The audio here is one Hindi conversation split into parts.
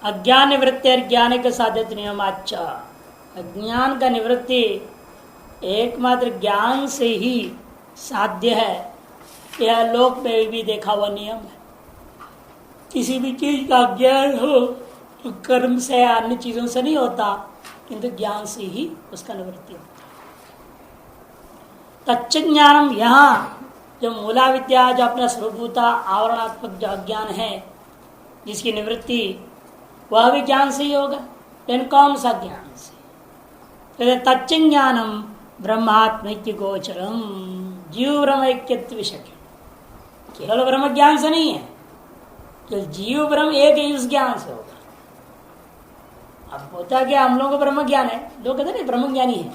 अज्ञान निवृत्ति और ज्ञान के साधित नियमाच अज्ञान का निवृत्ति एकमात्र ज्ञान से ही साध्य है। यह लोक में भी देखा हुआ नियम है। किसी भी चीज का ज्ञान हो तो कर्म से या अन्य चीजों से नहीं होता, किंतु ज्ञान से ही उसका निवृत्ति होता है। तच्च ज्ञानम, यहाँ जो मूला विद्या, जो अपना स्वरूपभूता आवरणात्मक जो अज्ञान है जिसकी निवृत्ति, वह भी ज्ञान से ही होगा। लेकिन कौन सा ज्ञान से? तच्च ज्ञानम ब्रह्मात्मैक्य गोचरम, जीव ब्रह्मैक्यत्व विषय। केवल ब्रह्म ज्ञान से नहीं है, तो जीव ब्रह्म एक ही उस ज्ञान से होगा। अब होता क्या, हम लोगों को ब्रह्म ज्ञान है, लोग कहते नहीं ब्रह्म ज्ञानी है।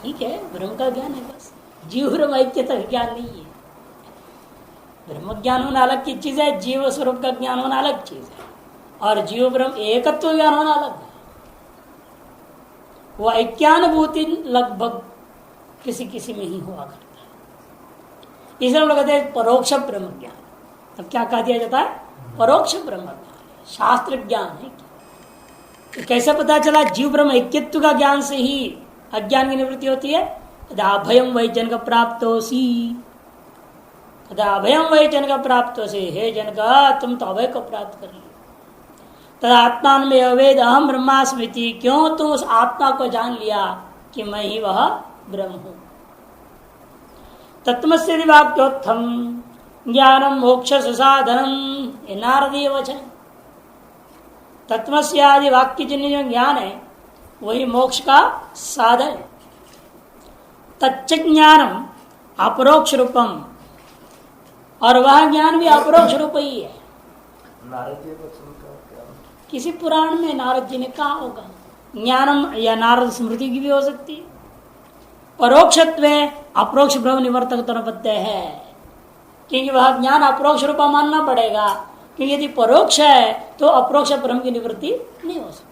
ठीक है, ब्रह्म का ज्ञान है, बस जीव ब्रह्म ऐक्य तक ज्ञान नहीं है। ब्रह्म ज्ञान होना अलग की चीज है, जीव स्वरूप का ज्ञान होना अलग चीज है, और जीव ब्रह्म एकत्व ज्ञान होना अलग है। वो ऐक्यानुभूति लगभग किसी किसी में ही हुआ करता है। इसलिए लोग कहते हैं परोक्ष ब्रह्म ज्ञान। तब क्या कह दिया जाता है? परोक्ष ब्रह्म ज्ञान, शास्त्र ज्ञान है। तो कैसे पता चला? जीव ब्रह्म ऐक्यत्व का ज्ञान से ही अज्ञान की निवृत्ति होती है। अभयम वही जनक प्राप्तोसी, अभयम वही जनक प्राप्तोसी, हे जनक तुम तो अभय को प्राप्त कर लियो। तदा आत्मान में अवेद अहम ब्रह्मास्मृति, क्यों तुम उस आत्मा को जान लिया कि मैं ही वह ब्रह्म हूं। तत्मस्य वाक्योत्थम ज्ञानम मोक्ष सुसाधनम, ये नारदीय वचन। तत्मस्य आदि वाक्य जिन्हें जो ज्ञान है वही मोक्ष का साधन है। तच्च ज्ञानम अपरोक्ष रूपम, और वह ज्ञान भी अपरोक्ष रूप ही है। किसी पुराण में नारद जी ने कहा होगा, ज्ञानम या नारद स्मृति की भी हो सकती है। परोक्षत्व अप्रोक्ष ब्रह्म निवर्तक तरपत्य है, क्योंकि वह ज्ञान अप्रोक्ष रूप मानना पड़ेगा, क्योंकि यदि परोक्ष है तो अप्रोक्ष ब्रह्म की निवृत्ति नहीं हो सकती।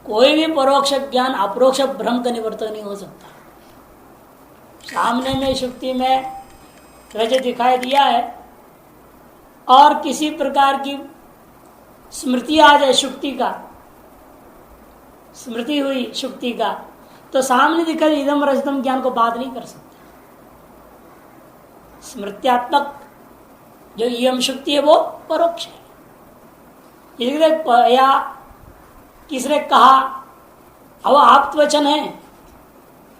कोई भी परोक्ष ज्ञान अप्रोक्ष ब्रह्म का निवर्तन नहीं हो सकता। सामने में शुक्ति में रज दिखाई दिया है और किसी प्रकार की स्मृति आ जाए शुक्ति का, स्मृति हुई शुक्ति का, तो सामने दिखा इदम रजतम ज्ञान को बात नहीं कर सकते। स्मृत्यात्मक जो यम शुक्ति है वो परोक्ष है। या किसने कहा, अब आप वचन है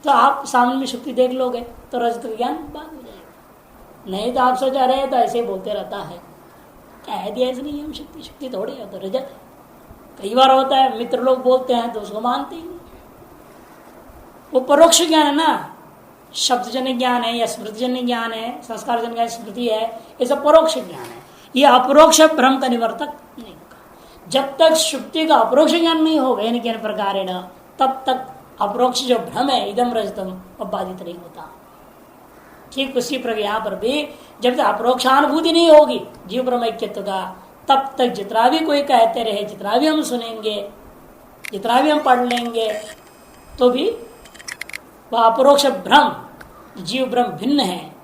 तो आप सामने में शुक्ति देख लोगे तो रजत ज्ञान बात हो जाएगा। नहीं तो आप सोचा रहे तो ऐसे बोलते रहता है, कह दिया ऐसे नहीं, हम शक्ति शक्ति थोड़ी है, तो रजत है। कई बार होता है मित्र लोग बोलते हैं तो उसको मानते ही नहीं। वो परोक्ष ज्ञान है ना, शब्द जन्य ज्ञान है या स्मृति जन्य ज्ञान है, संस्कार जन्य स्मृति है, ये सब परोक्ष ज्ञान है। ये अपरोक्ष भ्रम का निवर्तक नहीं होगा। जब तक शुक्ति का अपरोक्ष ज्ञान नहीं होगा यानी किन प्रकार तब तक अपरोक्ष जो भ्रम है इदम रजतम वो बाधित नहीं होता। ठीक उसी प्रकार यहाँ पर भी जब तक अपरोक्षानुभूति नहीं होगी जीव ब्रह्म ऐक्यत्व का, तब तक जितना भी कोई कहते रहे, जितना भी हम सुनेंगे, जितना भी हम पढ़ लेंगे, तो भी वह अपरोक्ष भ्रम, जीव ब्रह्म भिन्न है,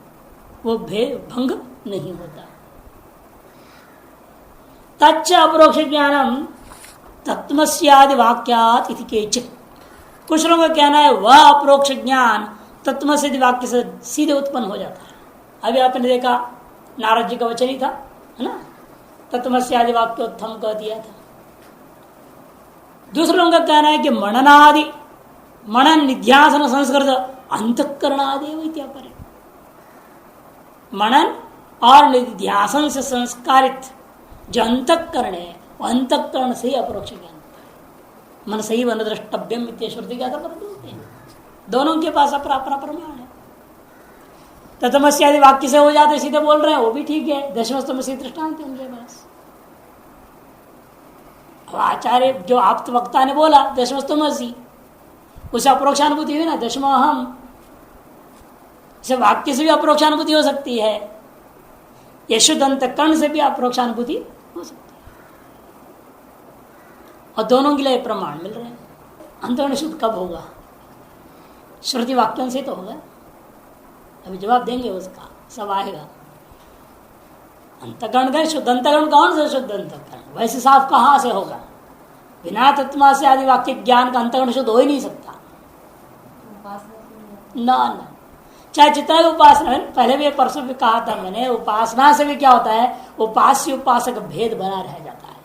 वो भंग नहीं होता। तच्च अपरोक्ष ज्ञानम तत्मस्यादि वाक्यात इति केचित्। कुछ लोगों का कहना है वह अपरोक्ष ज्ञान तत्मस्यादि वाक्य से सीधे उत्पन्न हो जाता है। अभी आपने देखा नारद जी का वचन ही था, है ना, तत्मस्यादि वाक्योत्थम कह दिया था। दूसरे लोगों का कहना है कि मननादि, मनन निध्यासन संस्कृत अंतःकरणादेव इत्यापरे, मनन और निध्यासन से संस्कारित जो अंतःकरण है, वो अंतःकरण से ही अपरोक्ष ज्ञान होता है। मन सही वन द्रष्टव्यम इत्याश्रुति के आधार पर बोलते हैं। दोनों के पास अपना अपना प्रमाण है। तत्मस्यादि वाक्य से हो जाते सीधे बोल रहे हैं, वो भी ठीक है, दशमस्तमसी दृष्टांत है उनके पास। आचार्य जो आप्त वक्ता ने बोला दशमस्तमसी, उसे अपरोक्षानुभूति हुई ना, दशमोहम, इसे वाक्य से भी अपरोक्षानुभूति हो सकती है, यशुद्ध अंतःकरण से भी अपरोक्षानुभूति हो सकती है, और दोनों के लिए प्रमाण मिल रहे हैं। अंतःकरण शुद्ध कब होगा? श्रुति वाक्यों से तो होगा। अभी जवाब देंगे उसका, सब आएगा। अंतकरण का शुद्ध अंतकरण कौन सा शुद्ध अंतकरण? वैसे साफ कहाँ से होगा? बिना तत्मा से आदि वाक्य ज्ञान का अंतकरण शुद्ध हो ही नहीं सकता। ना ना, चाहे जितना भी उपासना है, पहले भी परसों भी कहा था मैंने, उपासना से भी क्या होता है, उपास्य उपासक भेद बना रह जाता है।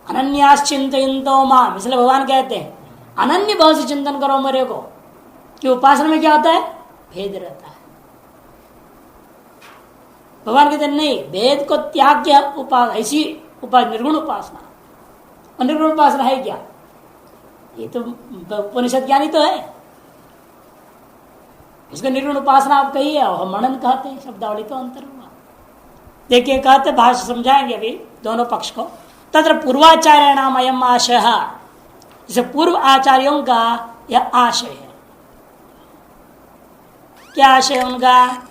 अनन्याश्चिंतयन्तो माम, इसलिए भगवान कहते हैं अनन्य भाव से चिंतन करो मेरे को, कि उपासना में क्या होता है, भेद रहता है। भगवान कहते नहीं, भेद को त्याग किया ऐसी निर्गुण उपासना। और निर्गुण उपासना है क्या? ये तो उपनिषद ज्ञानी तो है, उसका निर्गुण उपासना आप कहिए, और हम मनन कहते हैं, शब्दावली तो अंतर हुआ। देखिए कहते, भाष्य समझाएंगे अभी दोनों पक्ष को। तत्र पूर्वाचार्य नाम अयम आशय, जैसे पूर्व आचार्यों का यह आशय है। क्या आशय उनका?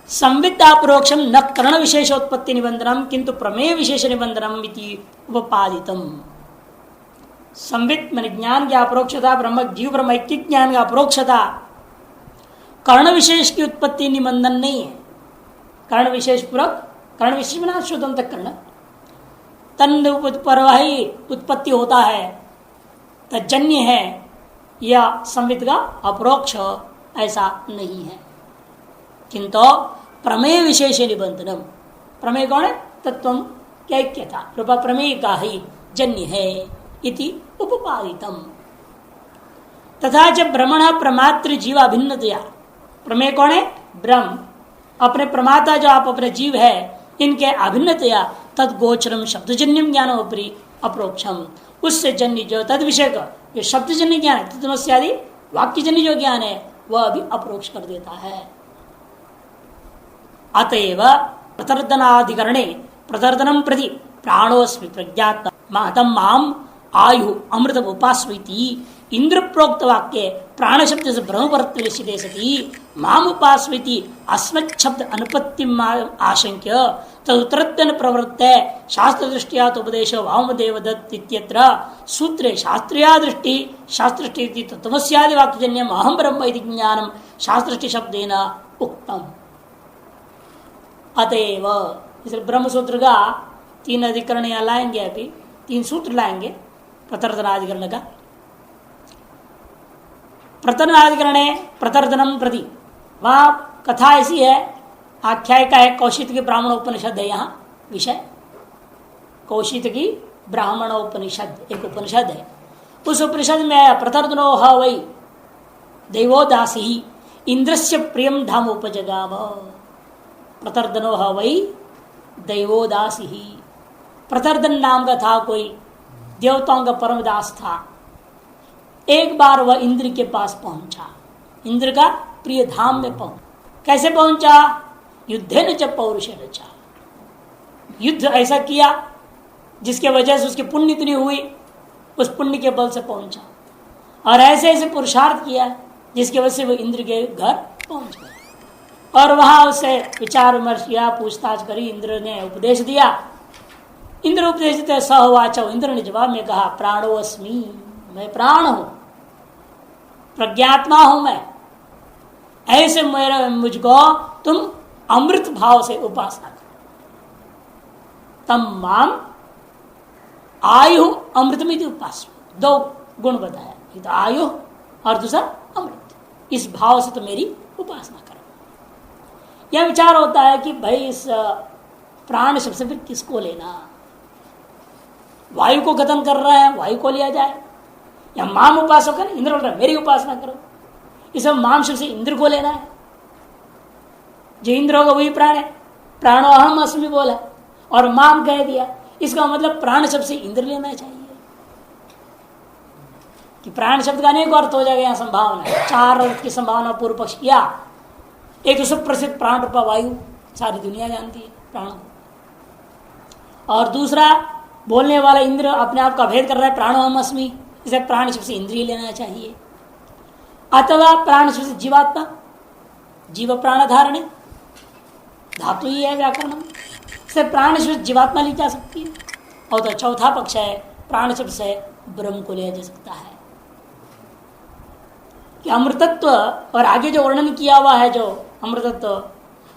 संविद्यापरोक्षम न कर्ण विशेषोत्पत्ति निबंधनम किंतु प्रमेय विशेष निबंधनम इति उपपादितम। संविद मान ज्ञान की अपरोक्षता, ब्रह्म जीव ब्रह्म ऐक्य ज्ञान का अपरोक्षता, कर्ण विशेष की उत्पत्ति निबंधन नहीं है। कर्ण विशेष पूर्वक, कर्ण विशेष में शुद्ध अंतःकरण तन पर ही उत्पत्ति होता है, तजन्य है, या संविद का अपरोक्ष ऐसा नहीं है। किंतु प्रमेय विशेष निबंधनम, प्रमेय कौन है? तत्व क्या था, रूपा प्रमेय का ही जन्य है इति उपपादितम। तथा जब ब्रह्मण प्रमात्र जीव अभिन्नतया, प्रमेय कौन है? ब्रह्म, अपने प्रमाता जो आप अपने जीव है, इनके अभिन्नतया तद गोचरम शब्दजन्यम ज्ञान उपरी अप्रोक्षम, उससे जन्य जो तद विषय का जो शब्दजन्य ज्ञान है, तत्वस्यादि वाक्यजन्य जो ज्ञान है, वह भी अप्रोक्ष कर देता है। अतएव प्रतर्दनाधिकरणे प्रतर्दनम प्रति प्राणोस्मि प्रज्ञात महतम माम आयु अमृत उपास्वीति इंद्र प्रोक्त वाक्य प्राण शब्द से ब्रह्मपरत्व सती माम उपास्वीति अस्मत् शब्द अनुपत्ति आशंक्य तदुत्तरत्वेन प्रवृत्ते शास्त्र दृष्टिया उपदेश वामदेव दत्त इत्यत्र सूत्रे शास्त्रीया दृष्टि शास्त्रष्टि तत्वस्यादि वाक्यजन्यम अहम ब्रह्म इति ज्ञानम शास्त्रष्टि शब्देन उक्तम। अतएव इसलिए ब्रह्म सूत्र का 3 अधिकरण यहाँ लाएंगे, अभी 3 सूत्र लाएंगे प्रतर्दनाधिकरण का। प्रतर्दनाधिकरण प्रतर्दनम प्रति, वहां कथा ऐसी है, आख्याय का है, कौशिक की ब्राह्मण उपनिषद है यहाँ विषय। कौशिक की ब्राह्मण उपनिषद एक उपनिषद है, उस उपनिषद में प्रतर्दनो ह वै देवोदासी इंद्रस्य प्रियम धाम उपजगाम। प्रतर्दनो ह वै दैवोदासी, प्रतर्दन नाम का था कोई, देवताओं का परमदास था। एक बार वह इंद्र के पास पहुंचा, इंद्र का प्रिय धाम में पहुंचा। कैसे पहुंचा? युद्धेन च पौरुषेण च, युद्ध ऐसा किया जिसके वजह से उसकी पुण्य इतनी हुई, उस पुण्य के बल से पहुंचा। और ऐसे ऐसे पुरुषार्थ किया जिसकी वजह से वो इंद्र के घर पहुंच गया। और वहां उससे विचार विमर्श किया, पूछताछ करी, इंद्र ने उपदेश दिया। इंद्र उपदेश देते सहवाचो, इंद्र ने जवाब में कहा प्राणो अस्मि, मैं प्राण हूं, प्रज्ञात्मा हूं मैं। ऐसे मेरे मुझको तुम अमृत भाव से उपासना करो। तम माम आयु अमृतमिति उपास, 2 गुण बताया, एक तो आयु और दूसरा अमृत। इस भाव से तो मेरी उपासना करो। यह विचार होता है कि भाई इस प्राण शब्द से फिर किसको लेना? वायु को खत्म कर रहा है, वायु को लिया जाए, या माम उपासक है, इंद्र बोल रहा है मेरी उपासना करो। इस माम शब्द से इंद्र को लेना है, जो इंद्र होगा वही प्राण है। प्राणो अहम अस्मि बोला और माम कह दिया, इसका मतलब प्राण शब्द से इंद्र लेना चाहिए। कि प्राण शब्द का अनेक अर्थ हो जाएगा, यहाँ संभावना है, 4 अर्थ की संभावना पूर्व पक्ष किया। एक तो सुप्रसिद्ध प्राण रूपा वायु, सारी दुनिया जानती है प्राण। और दूसरा बोलने वाला इंद्र अपने आप का भेद कर रहा है, प्राणो अहम अस्मि, इसे प्राण शब्द से इंद्रिय लेना चाहिए। अथवा प्राण शब्द से जीवात्मा, जीव प्राण धारणे धातु ही है व्याकरण, से प्राण शब्द जीवात्मा ली जा सकती है। और तो चौथा पक्ष है प्राण शब्द से ब्रह्म को लिया जा सकता है। कि अमृतत्व और आगे जो वर्णन किया हुआ है, जो अमृतत्व,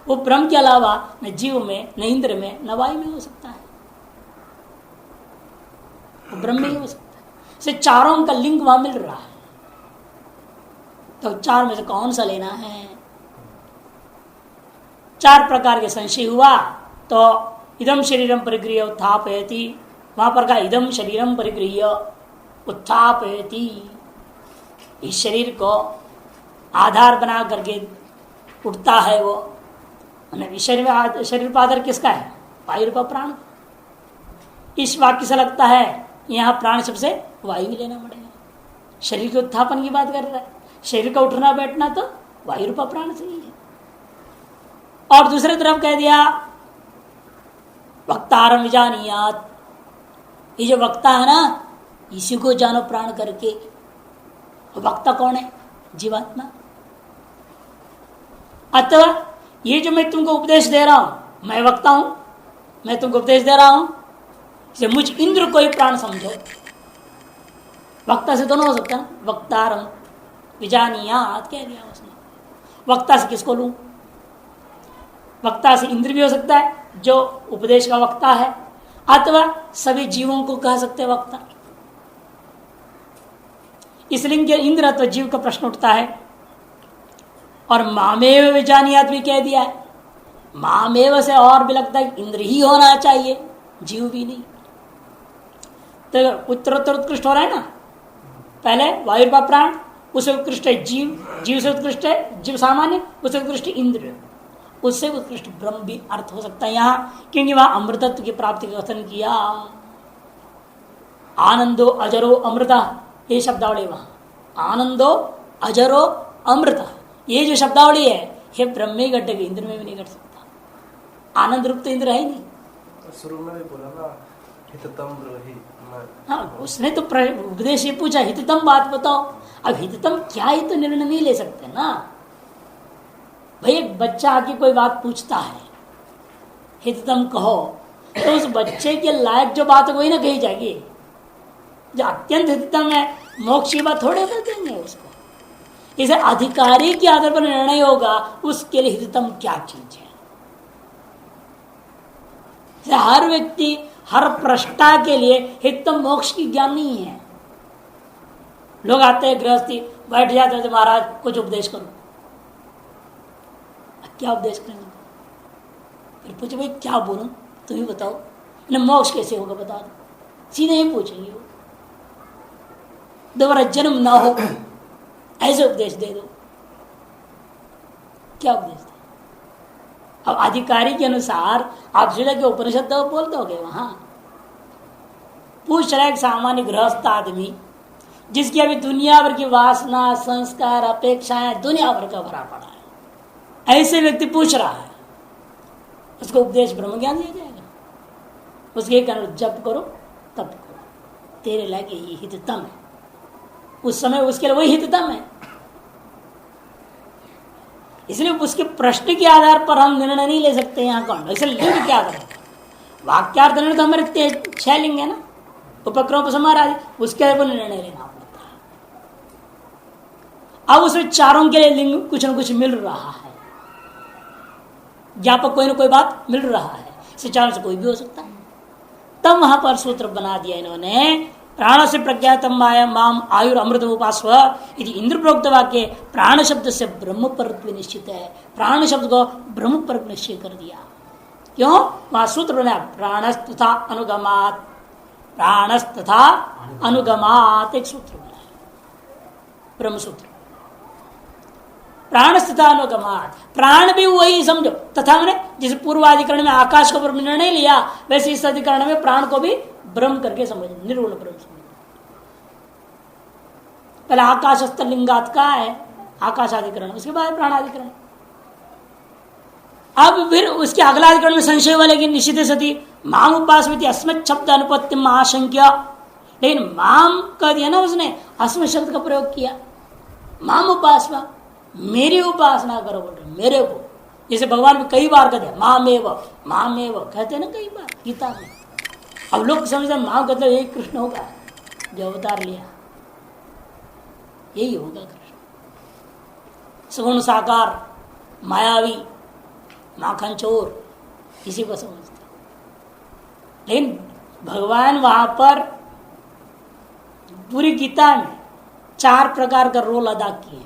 वो ब्रह्म के अलावा न जीव में, न इंद्र में, न वायु में हो सकता है, वो ब्रह्म में ही हो सकता है। से चारों का लिंग वहां मिल रहा है, तो चार में से कौन सा लेना है? चार प्रकार के संशय हुआ तो इदम शरीरम परिगृह्य उत्थापयति, वहां पर कहा इदम शरीरम परिगृह्य उत्थापयति, इस शरीर को आधार बना करके उठता है वो। शरीर पर आधार किसका है? वायु रूपा प्राण। इस वाक्य से लगता है यहाँ प्राण शब्द से वायु लेना पड़ेगा। शरीर के उत्थापन की बात कर रहा है, शरीर का उठना बैठना तो वायु रूपा प्राण से ही है। और दूसरी तरफ कह दिया वक्तारम विजानियात, ये जो वक्ता है ना, इसी को जानो प्राण करके। वक्ता कौन है? जीवात्मा। अथवा ये जो मैं तुमको उपदेश दे रहा हूं, मैं वक्ता हूं, मैं तुमको उपदेश दे रहा हूं, इसे मुझ इंद्र को ही प्राण समझो। वक्ता से दोनों हो सकता है, वक्तारम विजानियात कह दिया उसने। वक्ता से किसको लूं? वक्ता से इंद्र भी हो सकता है जो उपदेश का वक्ता है, अथवा सभी जीवों को कह सकते हैं वक्ता। इसलिए इंद्र अथवा जीव का प्रश्न उठता है। और मामेव विजानियात भी कह दिया है, मामेव से और भी लगता है इंद्र ही होना चाहिए, जीव भी नहीं। तो उत्तरोत्तर उत्कृष्ट हो रहा है ना, पहले वायु का प्राण, उससे उत्कृष्ट है जीव, जीव से उत्कृष्ट है जीव सामान्य, उससे उत्कृष्ट इंद्र, उससे उत्कृष्ट ब्रह्म भी अर्थ हो सकता है यहाँ, क्योंकि वहां अमृतत्व की प्राप्ति का कथन किया। आनंदो अजरो अमृता, ये शब्दावली वहां आनंदो अजरो अमृता, ये जो शब्दावली है ये ब्रह्म में घटेगी, इंद्र में भी नहीं घट सकता। आनंद रूप तो इंद्र है ही नहीं। शुरू में भी बोला ना हिततम ब्रह्मी। हाँ, उसने तो उपदेश ये पूछा हिततम बात बताओ। अब हिततम क्या ही तो निर्णय नहीं ले सकते ना भाई। एक बच्चा आके कोई बात पूछता है, हिततम कहो, तो उस बच्चे के लायक जो बात है वही ना कही जाएगी। जो अत्यंत हिततम है, मोक्ष की बात थोड़े कर देंगे उसको। इसे अधिकारी के आधार पर निर्णय होगा उसके लिए हिततम क्या चीज है। हर व्यक्ति, हर प्रष्टा के लिए हिततम मोक्ष की ज्ञान नहीं है। लोग आते हैं गृहस्थी, बैठ जाते हैं, महाराज कुछ उपदेश करो। क्या उपदेश करेंगे? फिर पूछे भाई क्या बोलूं, तुम ही बताओ ना, मोक्ष कैसे होगा बता दो। सीधे ही पूछेंगे वो, दोबारा जन्म ना हो ऐसे उपदेश दे दो। क्या उपदेश दे? अब अधिकारी के अनुसार आप जिले के उपनिषद बोल दोगे। वहां पूछ रहा है एक सामान्य गृहस्थ आदमी जिसकी अभी दुनिया भर की वासना, संस्कार, अपेक्षाएं दुनिया भर का भरा पड़ा है, ऐसे व्यक्ति पूछ रहा है, उसको उपदेश ब्रह्म ज्ञान दिया जाएगा? उसके कारण जप करो तप करो, तेरे लायक ये हिततम है। उस समय उसके लिए वही हिततम है। इसलिए उसके प्रश्न के आधार पर हम निर्णय नहीं ले सकते यहाँ कौन। इसलिए लिंग क्या करें? वाक्यार्थ निर्णय तो हमारे 6 लिंग है ना, उपक्रम उपसंहार आदि, उसके आधार पर निर्णय लेना पड़ता है। अब उसमें चारों के लिए लिंग कुछ न कुछ मिल रहा है, ज्ञापक कोई ना कोई बात मिल रहा है, इसे चारों से कोई भी हो सकता है। तब वहां पर सूत्र बना दिया इन्होंने, प्राण से प्रज्ञातम माम आयुर अमृत उपास्व यदि इंद्र प्रोक्त वाक्य प्राण शब्द से ब्रह्म पर निश्चित है। प्राण शब्द को ब्रह्म पर निश्चय कर दिया। क्यों? वहां सूत्र बनाया प्राणस्तथा अनुगमात, प्राणस्तथा अनुगमात, एक सूत्र बनाया ब्रह्म सूत्र। प्राणस्तथा अनुगमात, प्राण भी वही समझो। तथा मैंने जिस पूर्वाधिकरण में आकाश को ब्रह्म निर्णय लिया, वैसे इस अधिकरण में प्राण को भी ब्रह्म करके समझ, निर्गुण ब्रह्म समझ। पहले आकाशस्थ लिंगात का है आकाशाधिकरण, उसके बाद प्राणाधिकरण। अब फिर उसके अगला अधिकरण में संशय वाले की निश्चित सती माम उपासमिति अस्मत् शब्द अनुपत्ति आशंक्य, लेकिन माम कह दिया ना उसने, अस्मत् शब्द का प्रयोग किया। माम उपासना, मेरी उपासना करो बोल रहे, मेरे को। जैसे भगवान भी कई बार कहते हैं मामेव मामेव, कहते हैं ना कई बार गीता में। अब लोग समझते हैं मां मतलब यही कृष्ण होगा जो अवतार लिया, यही होगा कृष्ण। सगुण साकार मायावी माखन चोर, इसी को समझते। लेकिन भगवान वहां पर पूरी गीता में 4 प्रकार का रोल अदा किए।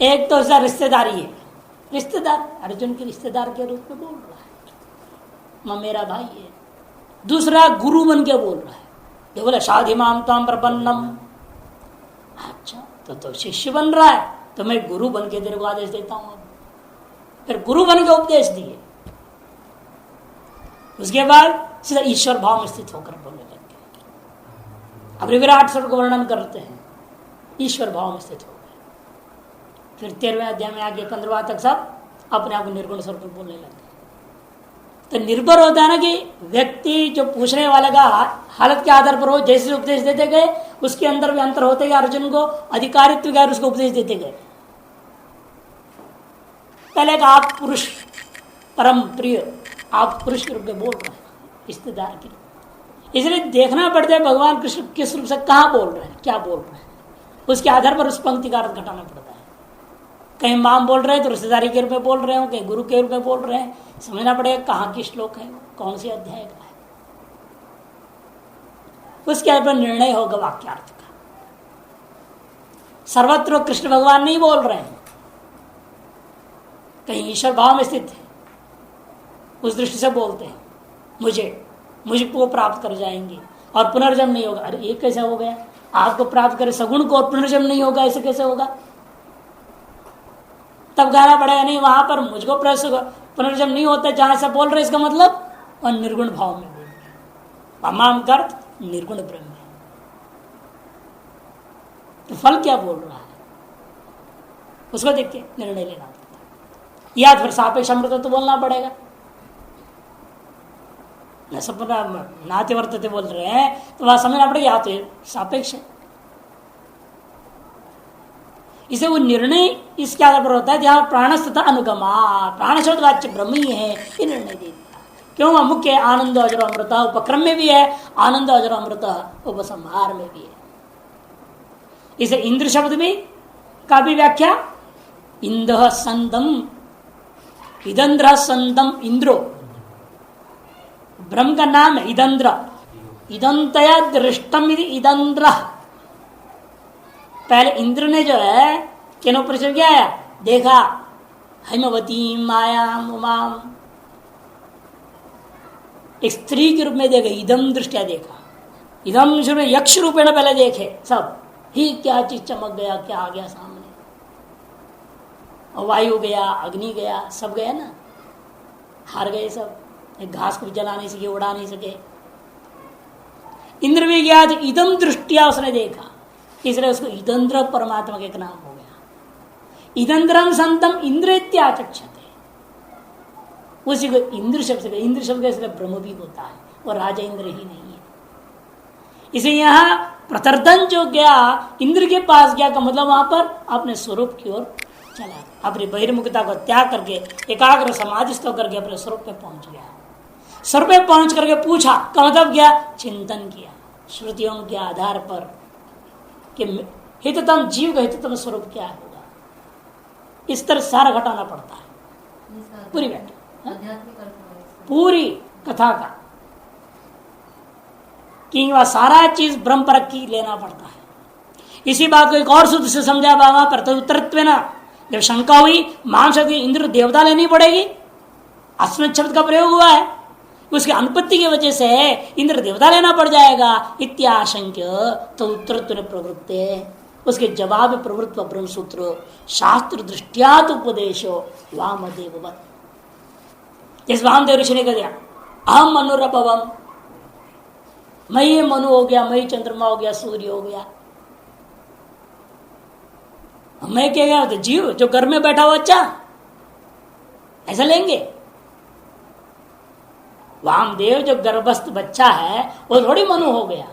एक तो उसका रिश्तेदारी है, रिश्तेदार अर्जुन के रिश्तेदार के रूप में बोल रहा है, मां मेरा भाई है। दूसरा गुरु बन के बोल रहा है, जो बोला शादी माम ताम प्रपन्नम, अच्छा तो शिष्य बन रहा है, तो मैं गुरु बन के तेरे को आदेश देता हूं। फिर गुरु बन के उपदेश दिए। उसके बाद सीधा ईश्वर भाव में स्थित होकर बोलने लगे। अब विराट स्वरूप को वर्णन करते हैं, ईश्वर भाव में स्थित हो गए। फिर 13वें अध्याय में आगे 15वां तक सब अपने आप को निर्गुण स्वरूप में बोलने लगे। तो निर्भर होता है ना कि व्यक्ति जो पूछने वाले का हालत के आधार पर हो, जैसे उपदेश देते गए उसके अंदर भी अंतर होते गए। अर्जुन को अधिकारित्व गए, उसको उपदेश देते गए। पहले का आप पुरुष परम प्रिय, आप पुरुष के रूप में बोल रहे हैं रिश्तेदार के, इसलिए देखना पड़ता है भगवान कृष्ण किस रूप से कहाँ बोल रहे हैं, क्या बोल रहे हैं, उसके आधार पर उस पंक्ति का अर्थ घटाना पड़ता है। कहीं माम बोल रहे हैं तो रिश्तेदारी के रूप में बोल रहे हो, कहीं गुरु के रूप में बोल रहे हैं, समझना पड़ेगा कहाँ की श्लोक है, कौन सी अध्याय का है, उसके आधार पर निर्णय होगा वाक्यार्थ का। सर्वत्र कृष्ण भगवान नहीं बोल रहे हैं, कहीं ईश्वर भाव में स्थित है, उस दृष्टि से बोलते हैं मुझको प्राप्त कर जाएंगे और पुनर्जन्म नहीं होगा। अरे ये कैसे हो गया, आपको प्राप्त करे सगुण को और पुनर्जन्म नहीं होगा, ऐसे कैसे होगा? तब कहना पड़ेगा नहीं, वहां पर मुझको पुनर्जन्म नहीं होता जहां से बोल रहे, इसका मतलब और निर्गुण भाव में बोल रहे, माम कर्त निर्गुण ब्रह्म है। तो फल क्या बोल रहा है उसको देख के निर्णय लेना पड़ता है, या फिर सापेक्ष अमृत तो बोलना पड़ेगा। नाते वर्तते बोल रहे हैं तो वह समझना पड़ेगा या तो सापेक्ष है। इसे वो निर्णय इसके आधार पर होता है जहां प्राणस्थ तथा अनुगमा, प्राण शब्द वाच्य ब्रह्म ही है, ये निर्णय दे दिया। क्यों? मुख्य आनंद अजर अमृत उपक्रम में भी है, आनंद अजर अमृत उपसंहार में भी है। इसे इंद्र शब्द में का भी व्याख्या, इंद्र संदम इदंद्र संदम इंद्रो, ब्रह्म का नाम है इदंद्र, इदंतया दृष्टम इदंद्र। पहले इंद्र ने जो है किन ऊपर से क्या आया, देखा हिमवती मायाम उमाम, एक स्त्री के रूप में देखा, इदम दृष्टिया देखा, इदम में यक्ष रूप में पहले देखे सब ही, क्या चीज चमक गया, क्या आ गया सामने, और वायु गया, अग्नि गया, सब गया ना, हार गए सब, एक घास को जला नहीं सके, उड़ा नहीं सके। इंद्र भी गया तो इदम दृष्टिया उसने देखा, इसलिए उसको इदंद्र परमात्मा के एक नाम हो गया। इदंद्रम संतम इंद्र इत्याचक्षते, उसी को इंद्र शब्द से, इंद्र शब्द इसलिए ब्रह्म भी होता है, और राजा इंद्र ही नहीं है। इसे यहाँ प्रतर्दन जो गया इंद्र के पास गया का मतलब वहां पर अपने स्वरूप की ओर चला, अपनी बहिर्मुखता को त्याग करके एकाग्र समाधिस्थ होकर के अपने स्वरूप में पहुंच गया। स्वरूप में पहुंच करके पूछा का मतलब क्या, चिंतन किया श्रुतियों के आधार पर कि हिततम जीव का हिततम स्वरूप क्या होगा। इस तरह सारा घटाना पड़ता है पूरी व्याख्या, पूरी कथा का, कि वह सारा चीज ब्रह्म परक की लेना पड़ता है। इसी बात को एक और सूत्र से समझा बाबा प्रत्युत्तरत्व ना, जब शंका हुई मान शब्द इंद्र देवता लेनी पड़ेगी, अस्मत् शब्द का प्रयोग हुआ है, उसकी अनुपत्ति की वजह से इंद्र देवता लेना पड़ जाएगा इत्याशंक्य, तो उत्तरत्व प्रवृत्ते, उसके जवाब प्रवृत्त ब्रह्म सूत्र शास्त्र दृष्टियात उपदेशो वामदेववत्। जिस वामदेव ऋषि ने कह दिया अहम मनुरभवम, मैं ये मनु हो गया, मैं चंद्रमा हो गया, सूर्य हो गया, मैं क्या गया तो जीव जो घर में बैठा हुआ बच्चा, ऐसा लेंगे। वामदेव जो गर्भस्थ बच्चा है वो थोड़ी मनु हो गया,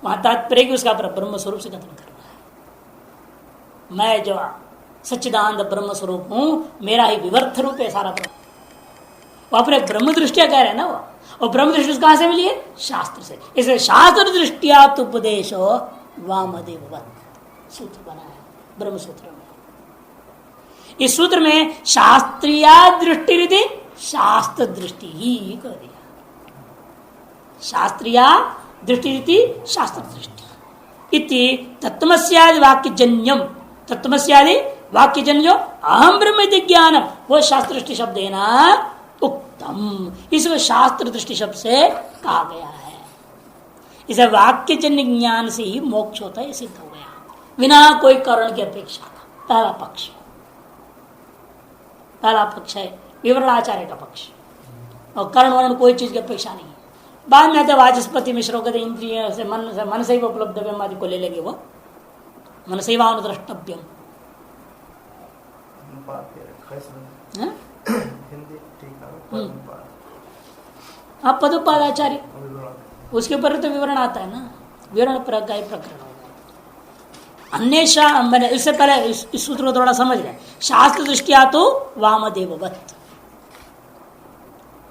वहां तात्पर्य उसका ब्रह्म स्वरूप से कथन करना है। मैं जो सच्चिदानंद ब्रह्म स्वरूप हूं, मेरा ही विवर्थ रूप है सारा ब्रह्म, वो अपने ब्रह्म दृष्टिया कह रहे हैं ना, वो ब्रह्म दृष्टि कहां से मिली है, शास्त्र से। इसलिए शास्त्र दृष्टिया उपदेशो वामदेववत् सूत्र बना है ब्रह्म सूत्र में। इस सूत्र में शास्त्रीय दृष्टि रीति शास्त्र दृष्टि ही कर दिया। शास्त्रीय दृष्टि रीति शास्त्र दृष्टि इति तत्त्वमस्यादि वाक्यजन्यम, तत्त्वमस्यादि वाक्यजन्य जो अहम ब्रह्म ज्ञान वो शास्त्र दृष्टि शब्द है ना उत्तम, इसको शास्त्र दृष्टि शब्द से कहा गया है। इसे वाक्यजन्य ज्ञान से ही मोक्ष होता है, सिद्ध हो गया बिना कोई कारण की अपेक्षा का। पहला पक्ष, पहला पक्ष है विवरणाचार्य का पक्ष, और कर्ण वर्ण कोई चीज की अपेक्षा नहीं है। बाद में आते वाचस्पति मिश्रों के इंद्रिय से मन से ही उपलब्धव्यम आदि को ले लेंगे, वो मन से द्रष्टव्यम। आप पदोपादाचार्य उसके ऊपर तो विवरण आता है ना, विवरण प्रकार प्रकरण होगा। अन्येषा मैंने इससे पहले इस सूत्र को थोड़ा समझ रहे, शास्त्र दृष्टिया तो वामदेववत्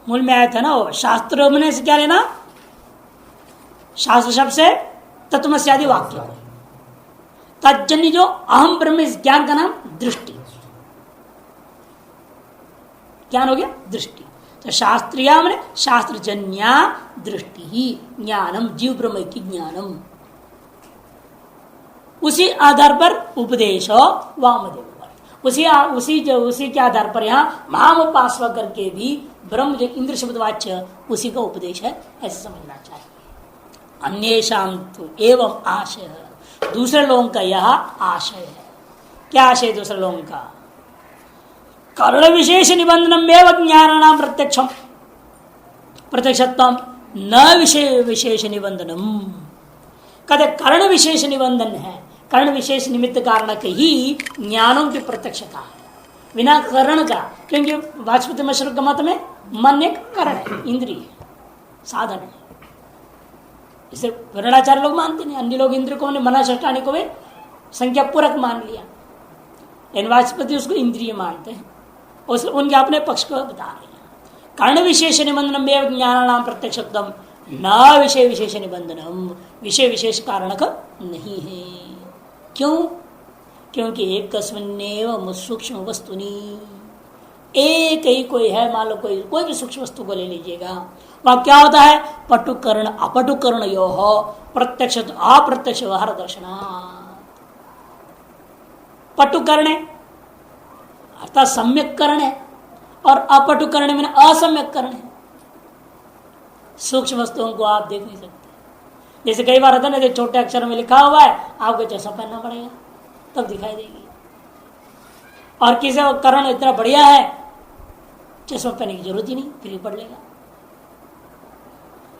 मूल में आया था ना, वो शास्त्र में से क्या लेना, शास्त्र शब्द से तत्त्वमस्यादि वाक्य, तज्जन्य जो अहम ब्रह्म इस ज्ञान का नाम दृष्टि, ज्ञान हो गया दृष्टि। तो शास्त्रीय मैंने शास्त्रजन्या दृष्टि ही ज्ञानम, जीव ब्रह्म की ज्ञानम, उसी आधार पर उपदेश वामदेव, उसी के आधार पर यहाँ महामोपासवा करके भी ब्रह्म जो इंद्र शब्द वाच्य उसी का उपदेश है, ऐसे समझना चाहिए। अन्येषां तो एवं आशय, दूसरे लोगों का यह आशय है। क्या आशय है दूसरे लोगों का? कर्ण विशेष निबंधनम एवं ज्ञानानाम प्रत्यक्षम, प्रत्यक्षत्वम न विशेष निबंधनम। कहते कर्ण विशेष निबंधन है, कर्ण विशेष निमित्त कारण के ही ज्ञानों की प्रत्यक्षता है, बिना कर्ण का। क्योंकि वाचस्पति मिश्र के मत में मन एक कर्ण है, इंद्रिय साधन है, इसे वर्णाचार्य लोग मानते नहीं। अन्य लोग इंद्रिय को मना षष्ठानी को भी संख्या पूरक मान लिया, लेकिन वाचस्पति उसको इंद्रिय मानते हैं, उनके अपने पक्ष को बता रहे हैं। कर्ण विशेष निबंधनम एवं ज्ञानानाम प्रत्यक्षत्वम न विषय विशेष निबंधनम, विषय विशेष कारणक नहीं है। क्यों? क्योंकि एक कस्मिन्नेव सूक्ष्म वस्तुनि, एक ही कोई है, मान लो कोई भी सूक्ष्म वस्तु को ले लीजिएगा, वह क्या होता है, पटुकर्ण अपटुकर्ण यो हो प्रत्यक्ष अप्रत्यक्ष व्यवहार दर्शनात्। पटुकर्ण है अर्थात सम्यक कर्ण है, और अपटुकर्ण में असम्यक कर्ण है। सूक्ष्म वस्तुओं को आप देख नहीं सकते। जैसे कई बार होता है ना, छोटे अक्षर में लिखा हुआ है, आपको चश्मा पहनना पड़ेगा तब दिखाई देगी, और किसी का कर्ण इतना बढ़िया है चश्मा पहनने की जरूरत ही नहीं, फिर भी पढ़ लेगा।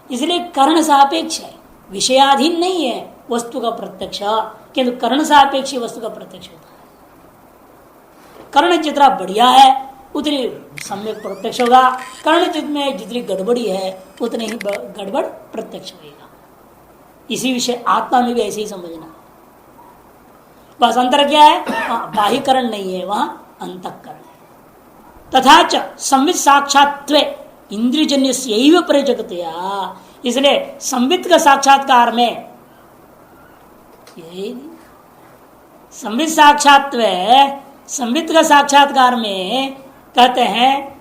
इसलिए कर्ण सापेक्ष है, विषयाधीन नहीं है वस्तु का प्रत्यक्ष, किंतु कर्ण सापेक्ष वस्तु का प्रत्यक्ष होता है। कर्ण जितना बढ़िया है उतनी सम्यक प्रत्यक्ष होगा, कर्ण जितने जितनी गड़बड़ी है उतने ही गड़बड़ प्रत्यक्ष होगा। इसी विषय आत्मा में भी ऐसे ही समझना। बस अंतर क्या है, बाह्यकरण नहीं है, वहां अंतःकरण है। तथा च संवित साक्षात्वे इंद्रियजन्य परिजगतया, इसलिए संवित का साक्षात्कार में संवित का साक्षात्कार में कहते हैं,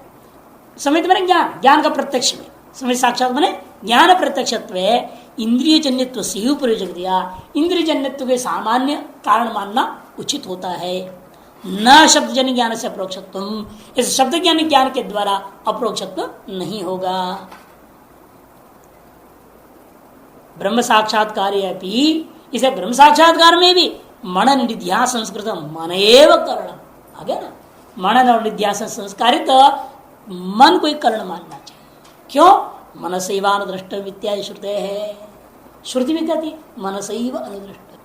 संवित मैंने ज्ञान, ज्ञान का प्रत्यक्ष में, संवित साक्षात मैंने ज्ञान प्रत्यक्षत्व इंद्रिय जन्यत्व से ही प्रयोग दिया। इंद्रिय जन्यत्व के सामान्य कारण मानना उचित होता है, न शब्द जन्य ज्ञान से अप्रोक्षत्व, इस शब्द ज्ञान ज्ञान के द्वारा अप्रोक्षत्व नहीं होगा। ब्रह्म साक्षात्कार इसे ब्रह्म साक्षात्कार में भी मनन निध्यास संस्कृत मन एव कर्ण आ गया ना, मनन और निध्यासन संस्कारित मन को ही कर्ण मानना चाहिए। क्यों? मनसैव अनुदृष्ट इत्यादि श्रुति है, श्रुति भी कहती मनसैव अनुदृष्ट।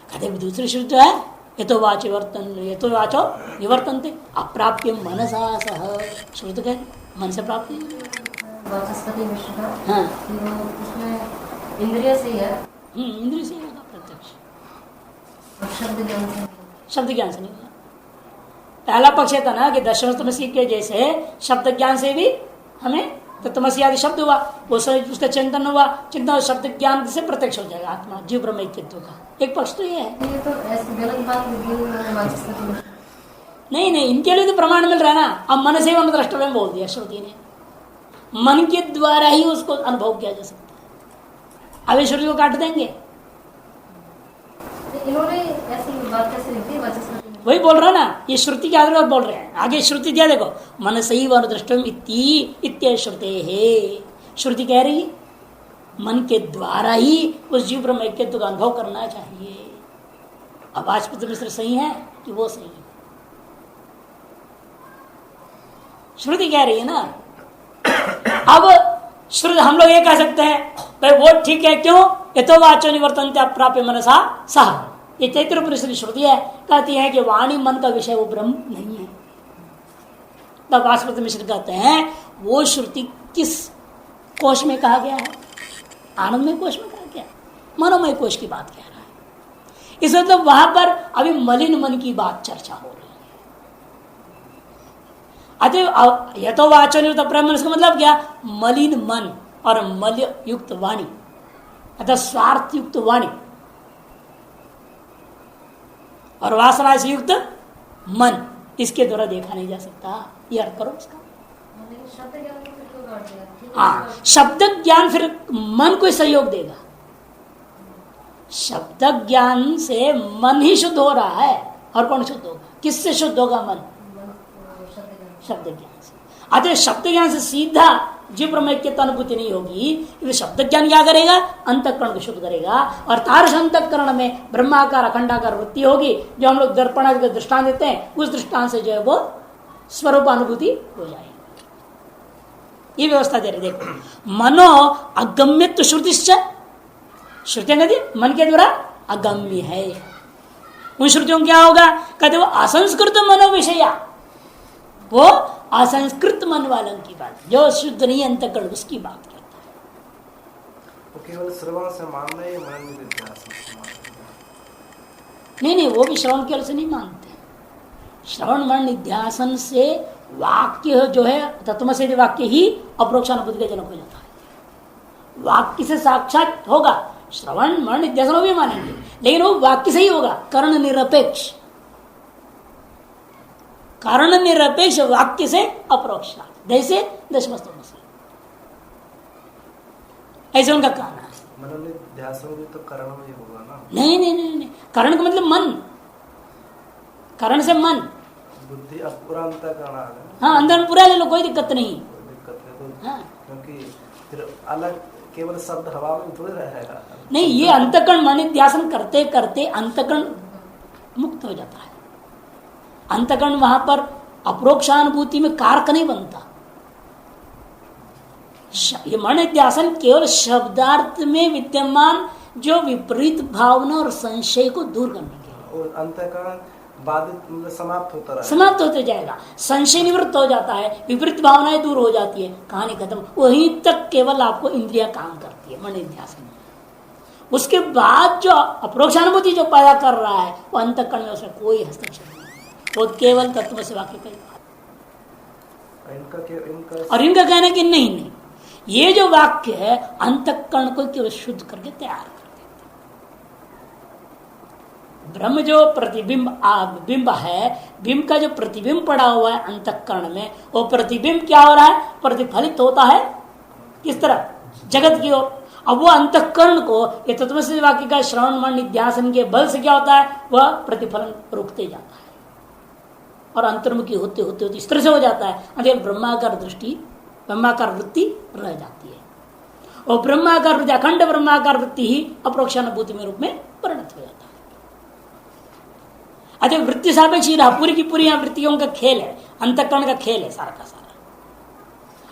कहते दूसरी श्रुति है ये तो वाचो निवर्तन्ते अप्राप्य मनसा सह, श्रुति कहती मन से प्राप्त वाचस्पति मिश्र का, हाँ उसमें इंद्रिय से है, इंद्रिय से होगा प्रत्यक्ष, शब्द ज्ञान से, शब्द ज्ञान से नहीं होगा। पहला पक्ष था ना कि दशमस्तमसी के जैसे शब्द ज्ञान से भी हमें तो तमसी आदि शब्द हुआ, वो उसका चिंतन हुआ, चिंतन शब्द ज्ञान से प्रत्यक्ष हो जाएगा आत्मा जीव ब्रह्म का। एक पक्ष तो ये है, ये तो ऐसी गलत बात नहीं नहीं, इनके लिए तो प्रमाण मिल रहा है ना। अब मन से मन द्रष्टव्य बोल दिया श्रुति ने, मन के द्वारा ही उसको अनुभव किया जा सकता है। अब श्रुति को काट देंगे, इन्होंने ऐसी बात कैसे लिखी वाचस्पति ने? वही बोल रहा ना, ये श्रुति के आधार पर बोल रहे हैं। आगे श्रुति दिया देखो, मन सही व द्रष्टव्य इत्य श्रुते है। श्रुति कह रही मन के द्वारा ही उस जीव ब्रह्म ऐक्यत्व का अनुभव करना चाहिए। अब वाचस्पति मिश्र सही है कि वो सही है? श्रुति कह रही है ना। अब श्रुति हम लोग ये कह सकते हैं भाई वो ठीक है, क्यों? यथो वाचो निवर्तन्ते अप्राप्य मनसा सह, ये चैत्र परिषद श्रुति है, कहती है कि वाणी मन का विषय वो ब्रह्म नहीं है। तब वाचस्पति मिश्र कहते हैं वो श्रुति किस कोश में कहा गया है? आनंदमय कोश में कहा गया, मनोमय कोश की बात कह रहा है। इस मतलब वहां पर अभी मलिन मन की बात चर्चा हो रही है। अतः यथो वाचो निवर्तन्ते अप्राप्य इसका मतलब क्या? मलिन मन और मल्य युक्त वाणी, अतः स्वार्थ युक्त वाणी और वासना से युक्त मन, इसके द्वारा देखा नहीं जा सकता। ये अर्थ करो उसका। शब्द ज्ञान को फिर क्यों काट दिया? हाँ, शब्द ज्ञान फिर मन को सहयोग देगा। शब्द ज्ञान से मन ही शुद्ध हो रहा है, और कौन शुद्ध होगा? किससे शुद्ध होगा मन? शब्द ज्ञान से। अतः शब्द ज्ञान से सीधा जीव ब्रह्म ऐक्यत्व अनुभूति नहीं होगी। शब्द ज्ञान क्या करेगा? अंतःकरण को शुद्ध करेगा, और तारस अंतःकरण में ब्रह्माकार अखंडाकार वृत्ति होगी, जो हम लोग दर्पण का दृष्टांत देते हैं, उस दृष्टांत से जो है वो स्वरूप अनुभूति हो जाएगी। ये व्यवस्था दे रही। देखो, मनो अगम्यत्व श्रुतिश्च, श्रुतियां कहती मन के द्वारा अगम्य है। उन श्रुतियों क्या होगा? कहते वो असंस्कृत मनो विषया, वो असंस्कृत मन वालों की बात, जो शुद्ध नहीं अंतःकरण, उसकी बात करता है। वो केवल श्रवण से मान रहे, मन में निध्यासन से मान रहे। नहीं, वो भी श्रवण केवल से नहीं मानते। श्रवण मन निध्यासन से वाक्य जो है तत्वमसि वाक्य ही अपरोक्षानुभूति का जनक हो जाता है। वाक्य से साक्षात होगा, श्रवण मन निध्यासन भी मानेंगे, लेकिन वो वाक्य से ही होगा, कर्ण निरपेक्ष। कारण निरपेक्ष वाक्य से अपरोक्ष, जैसे दशमस्तक से, ऐसे उनका कहना है। मनोनिध्यासन भी तो करण में ही होगा ना? नहीं नहीं नहीं नहीं, करण का मतलब मन, करण से मन, बुद्धि अब पूरा अंतःकरण आ गया। हाँ, अंदर में पूरा ले लो, कोई दिक्कत नहीं। कोई दिक्कत है तो हाँ, क्योंकि फिर अलग केवल शब्द हवा में थोड़ी रहेगा। नहीं, ये अंतःकरण मन निध्यासन करते करते अंतःकरण मुक्त हो जाता है। अंतःकरण वहां पर अपरोक्षानुभूति में कारक नहीं बनता। ये मन निध्यासन केवल शब्दार्थ में विद्यमान जो विपरीत भावना और संशय को दूर करने के लिए, और अंतःकरण बाधित मतलब समाप्त होता रहेगा, समाप्त होते जाएगा, संशय निवृत्त हो जाता है, विपरीत भावनाएं दूर हो जाती है, कहानी खत्म। वहीं तक केवल आपको इंद्रिया काम करती है मन निध्यासन। उसके बाद जो अपरोक्षानुभूति जो पैदा कर रहा है वो अंतःकरण में, उसमें कोई हस्तक्षेप नहीं, वो केवल तत्व से वाक्य का इनका और इनका कहना कि नहीं नहीं, ये जो वाक्य है अंतःकरण को केवल शुद्ध करके तैयार कर देते। ब्रह्म जो प्रतिबिंब बिंब है, बिंब का जो प्रतिबिंब पड़ा हुआ है अंतःकरण में, वो प्रतिबिंब क्या हो रहा है? प्रतिफलित होता है किस तरह? जगत की ओर। अब वो अंतःकरण को ये तत्वमसि वाक्य का श्रवण मन निध्यासन के बल से क्या होता है? वह प्रतिफलन रुकते जाता है और अंतर्मुखी होते होते होते इस तरह से हो जाता है, अतः ब्रह्माकार दृष्टि, ब्रह्माकार वृत्ति रह जाती है। और ब्रह्माकार वृत्ति, अखंड ब्रह्माकार वृत्ति ही अपरोक्षानुभूति में रूप में परिणत हो जाता है। अतः वृत्ति सापेक्ष ही रहा, पूरी की पूरी यहाँ वृत्तियों का खेल है, अंतःकरण का खेल है सारा का सारा।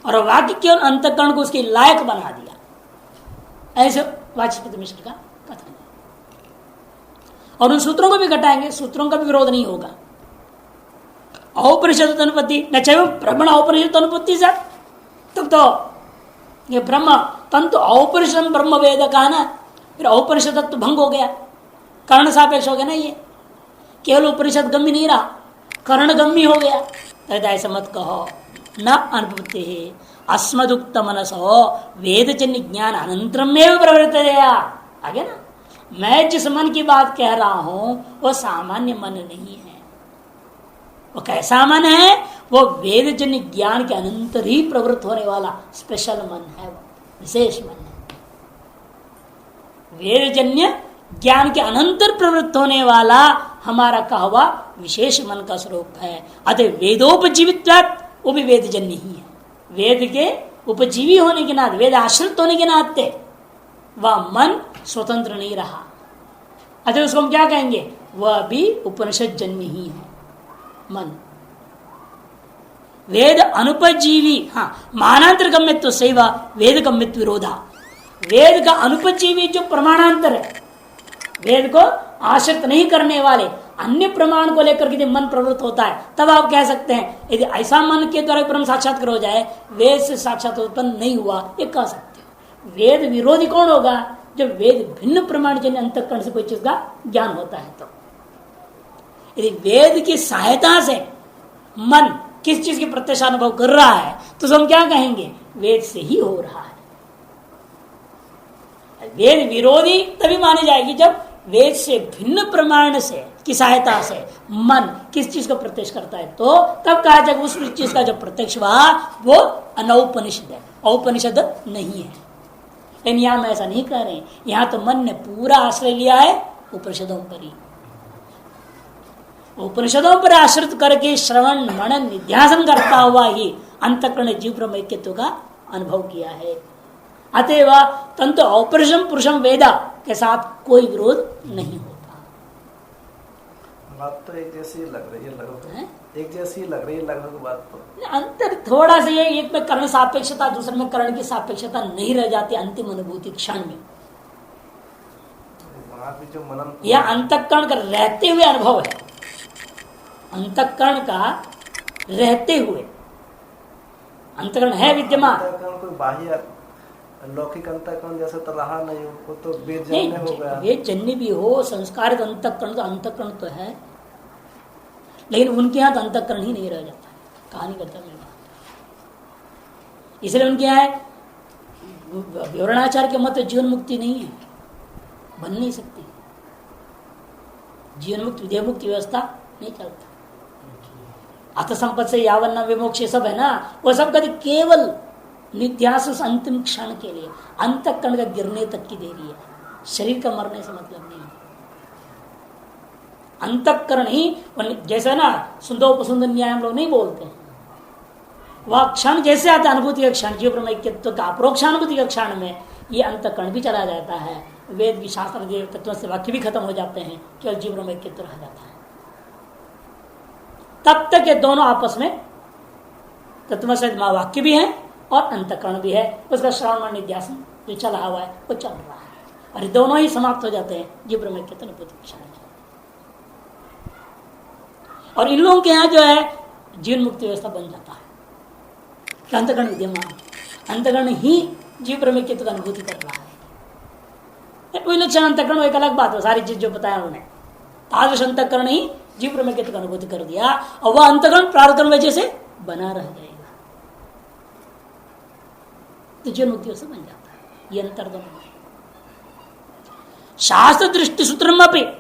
और वाक्य केवल अंतःकरण को उसके लायक बना दिया, ऐसे वाचस्पति मिश्र का कथन है। और उन सूत्रों को भी घटाएंगे, सूत्रों का भी विरोध नहीं होगा। औपनिषद अनुपत्ति न चाहिए ब्रह्मण औपनिषद अनुपत्ति से, तब तो ये ब्रह्म तंतु औपनिषद ब्रह्म वेद का ना, फिर औपनिषद तत्व भंग हो गया, कर्ण सापेक्ष हो गया ना। ये केवल उपनिषद गम्य नहीं रहा, कर्ण गम्य हो गया। ऐसा मत कहो, न अनुपत्ति है अस्मदुक्त मनसो वेदजन्य ज्ञान अनंतरमेव प्रवृत्त आगे ना। मैं जिस मन की बात कह रहा हूं वो सामान्य मन नहीं है, वो कैसा मन है? वो वेदजन्य ज्ञान के अनंतर ही प्रवृत्त होने वाला स्पेशल मन है, वो विशेष मन है। वेदजन्य ज्ञान के अनंतर प्रवृत्त होने वाला हमारा कहा हुआ विशेष मन का स्वरूप है। अतः वेदोपजीवित वो भी वेदजन्य ही है। वेद के उपजीवी होने के नाते, वेद आश्रित होने के नाते वह मन स्वतंत्र नहीं रहा। अतः उसको हम क्या कहेंगे? वह भी उपनिषद जन्य ही है मन। वेद अनुपजीवी, हाँ, मानांतर गम्यत्व सेवा वेद गम्यत्व विरोधा। वेद का अनुपजीवी जो प्रमाणांतर है, वेद को आश्रित नहीं करने वाले अन्य प्रमाण को लेकर के मन प्रवृत्त होता है, तब आप कह सकते हैं यदि ऐसा मन के द्वारा ब्रह्म साक्षात्कार हो जाए, वेद से साक्षात उत्पन्न नहीं हुआ, ये कह सकते हो। वेद विरोधी कौन होगा? जब वेद भिन्न प्रमाण जन्य अंतःकरण से कोई चीज का ज्ञान होता है। तो यदि वेद की सहायता से मन किस चीज की प्रत्यक्ष अनुभव कर रहा है, तो हम क्या कहेंगे? वेद से ही हो रहा है। वेद विरोधी तभी मानी जाएगी जब वेद से भिन्न प्रमाण से की सहायता से मन किस चीज को प्रत्यक्ष करता है, तो तब कहा जाएगा उस चीज का जो प्रत्यक्ष हुआ वो अनौपनिषद है, औपनिषद नहीं है। लेकिन यहां हम ऐसा नहीं कह रहे। यहां तो मन ने पूरा आश्रय लिया है उपनिषदों पर ही। उपनिषदों पर आश्रित करके श्रवण मनन निध्यासन करता हुआ ही अंतःकरण जीव ब्रह्म ऐक्यत्व का अनुभव किया है। अतएव तंतु औपनिषद पुरुषम वेदा के साथ कोई विरोध नहीं होता। बात तो एक जैसी लग रही है, एक जैसी लग रही है लगभग बात तो। अंतर थोड़ा सा ये, एक में कर्ण सापेक्षता, दूसरे में कर्ण की सापेक्षता नहीं रह जाती अंतिम अनुभूति क्षण में। जो मनन यह अंतःकरण का रहते हुए अनुभव है, अंतःकरण का रहते हुए। अंतःकरण है विद्यमान, कोई बाह्य लौकिक अंतःकरण जैसा तो रहा नहीं, वो तो वेदजन्य हो गया। वेदजन्य भी हो, संस्कारित अंतःकरण तो अंतःकरण तो है, लेकिन उनके यहाँ तो अंतःकरण ही नहीं रह जाता है। कहानी करता है, इसलिए उनके यहाँ विवरणाचार के मत जीवन मुक्ति नहीं है, बन नहीं सकती। जीवन मुक्ति विधेय मुक्ति व्यवस्था नहीं चलता। अथ संपद से यावन न विमोक्ष सब है ना, वो सब कभी केवल निध्यास उस अंतिम क्षण के लिए, अंतःकरण का गिरने तक की देरी है, शरीर का मरने से मतलब नहीं है। अंतःकरण ही जैसे ना सुंदोपसुंद न्याय हम लोग नहीं बोलते हैं, वह क्षण जैसे आता है अनुभूति के क्षण, जीव ब्रह्म ऐक्यत्व का अपरोक्षानुभूति के क्षण में ये अंतःकरण भी चला जाता है। वेद भी शास्त्र तत्व से वाक्य भी खत्म हो जाते हैं, केवल जीव ब्रह्म ऐक्यत्व रह जाता है। तब तक ये दोनों आपस में तत्व से वाक्य भी है और अंतःकरण भी है, उसका श्रवण निध्यासन जो चला हुआ है वो चल रहा है, और दोनों ही समाप्त हो जाते हैं जीव ब्रह्म ऐक्यत्व अनुभूति क्षण। और इन लोगों के यहाँ जो है जीवन मुक्ति व्यवस्था बन जाता है। अंतःकरण विद्यमान, अंतःकरण ही जीव ब्रह्म ऐक्यत्व का अनुभूति कर रहा है। कोई लक्षण अंतःकरण एक अलग बात है, सारी चीज जो बताया उन्होंने, तादृश अंतःकरण ही जीव ब्रह्म ऐक्यत्व का अनुभूति कर दिया, और वह अंतःकरण प्रारब्ध वजह से बना रह जाएगा, तो जीवन मुक्ति व्यवस्था बन जाता है। ये अंतर दोनों है। शास्त्र दृष्टि सूत्र में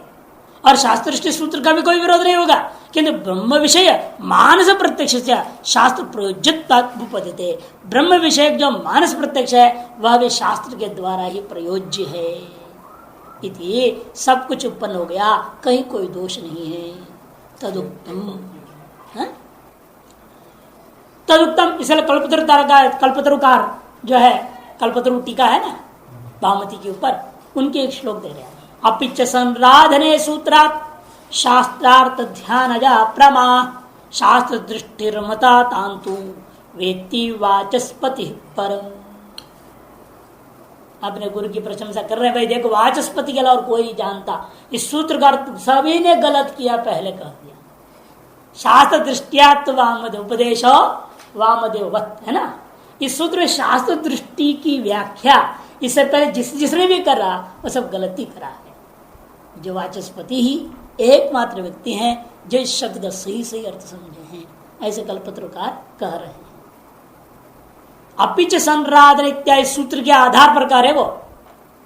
और शास्त्र दृष्टि सूत्र का भी कोई विरोध नहीं होगा, किंतु ब्रह्म विषय मानस प्रत्यक्ष से शास्त्र प्रयोजित पद्धति, ब्रह्म विषय जो मानस प्रत्यक्ष है वह भी शास्त्र के द्वारा ही प्रयोज्य है। इति सब कुछ उत्पन्न हो गया, कहीं कोई दोष नहीं है। तदुक्तम, तदुक्तम इसलिए कल्पतरुकार जो है, कल्पतरु टीका है ना भामती के ऊपर, उनके एक श्लोक दे रहे हैं। अपिच संराधने सूत्रात् शास्त्रार्थ ध्यान प्रमा शास्त्र दृष्टिर्मता तांतु वेत्ति वाचस्पति परम। अपने गुरु की प्रशंसा कर रहे हैं, भाई देखो वाचस्पति के अलावा और कोई नहीं जानता। इस सूत्र का अर्थ सभी ने गलत किया, पहले कह दिया। शास्त्र दृष्टियात्व वामदेव उपदेश वामदेववत है ना। इस सूत्र में शास्त्र दृष्टि की व्याख्या इससे पहले जिसने भी करा वो सब गलती करा है। जो वाचस्पति ही एकमात्र व्यक्ति हैं जो इस शब्द का सही सही अर्थ समझे हैं, ऐसे कल्पतरुकार कह रहे हैं। अपिच संराधन इत्यादि सूत्र के आधार पर कार्य वो